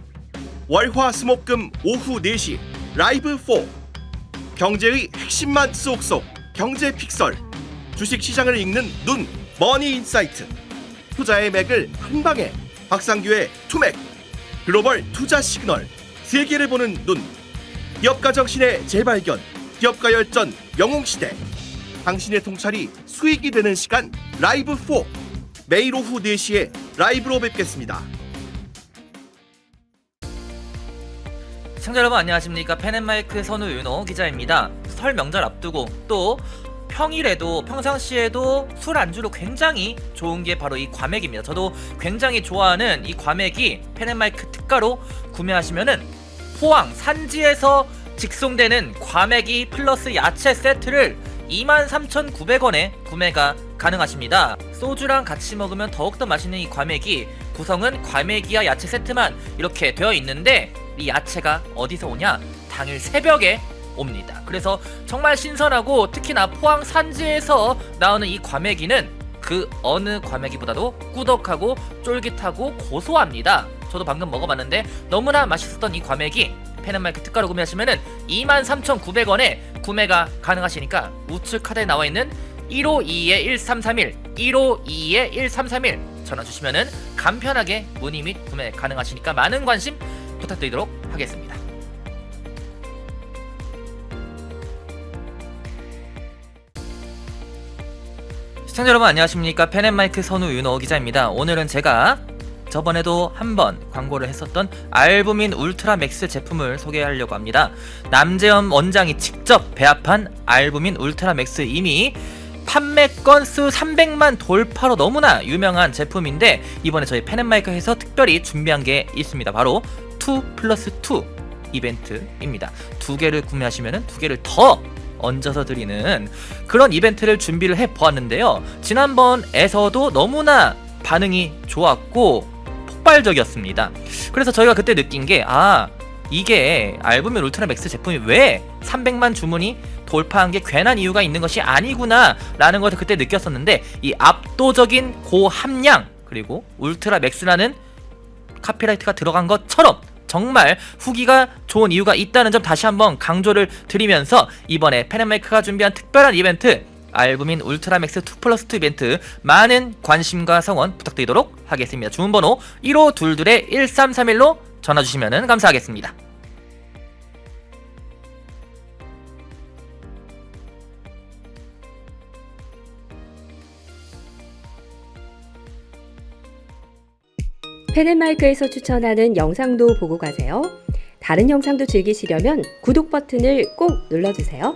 월화수목금 오후 4시 라이브 4. 경제의 핵심만 쏙쏙 경제 픽설. 주식시장을 읽는 눈 머니 인사이트. 투자의 맥을 한방에 박상규의 투맥. 글로벌 투자 시그널. 세계를 보는 눈. 기업가 정신의 재발견. 기업가 열전 영웅시대. 당신의 통찰이 수익이 되는 시간 라이브 4. 매일 오후 4시에 라이브로 뵙겠습니다. 시청자 여러분 안녕하십니까. 펜앤마이크 선우윤호 기자입니다. 설 명절 앞두고 또 평일에도 평상시에도 술 안주로 굉장히 좋은 게 바로 이 과메기입니다. 저도 굉장히 좋아하는 이 과메기 펜앤마이크 특가로 구매하시면은 포항 산지에서 직송되는 과메기 플러스 야채 세트를 23,900원에 구매가 가능하십니다. 소주랑 같이 먹으면 더욱더 맛있는 이 과메기, 구성은 과메기와 야채 세트만 이렇게 되어 있는데 이 야채가 어디서 오냐? 당일 새벽에 옵니다. 그래서 정말 신선하고 특히나 포항 산지에서 나오는 이 과메기는 그 어느 과메기보다도 꾸덕하고 쫄깃하고 고소합니다. 저도 방금 먹어봤는데 너무나 맛있었던 이 과메기 펜앤마이크 특가로 구매하시면은 23,900원에 구매가 가능하시니까 우측 카드에 나와있는 1522-1331 1522-1331 전화 주시면은 간편하게 문의 및 구매 가능하시니까 많은 관심 부탁드리도록 하겠습니다. 시청자 여러분 안녕하십니까. 펜앤마이크 선우윤호 기자입니다. 오늘은 제가 저번에도 한번 광고를 했었던 알부민 울트라 맥스 제품을 소개하려고 합니다. 남재현 원장이 직접 배합한 알부민 울트라 맥스, 이미 판매 건수 300만 돌파로 너무나 유명한 제품인데 이번에 저희 펜앤마이크에서 특별히 준비한 게 있습니다. 바로 2+2 이벤트입니다. 2개를 구매하시면 2개를 더 얹어서 드리는 그런 이벤트를 준비를 해보았는데요. 지난번에서도 너무나 반응이 좋았고 폭발적이었습니다. 그래서 저희가 그때 느낀 게 이게 알부민 울트라 맥스 제품이 왜 300만 주문이 돌파한 게 괜한 이유가 있는 것이 아니구나 라는 것을 그때 느꼈었는데, 이 압도적인 고함량 그리고 울트라 맥스라는 카피라이트가 들어간 것처럼 정말 후기가 좋은 이유가 있다는 점 다시 한번 강조를 드리면서 이번에 펜앤마이크가 준비한 특별한 이벤트 알부민 울트라맥스 2+2 이벤트 많은 관심과 성원 부탁드리도록 하겠습니다. 주문번호 1522-1331로 전화주시면 감사하겠습니다. 펜앤마이크에서 추천하는 영상도 보고 가세요. 다른 영상도 즐기시려면 구독 버튼을 꼭 눌러주세요.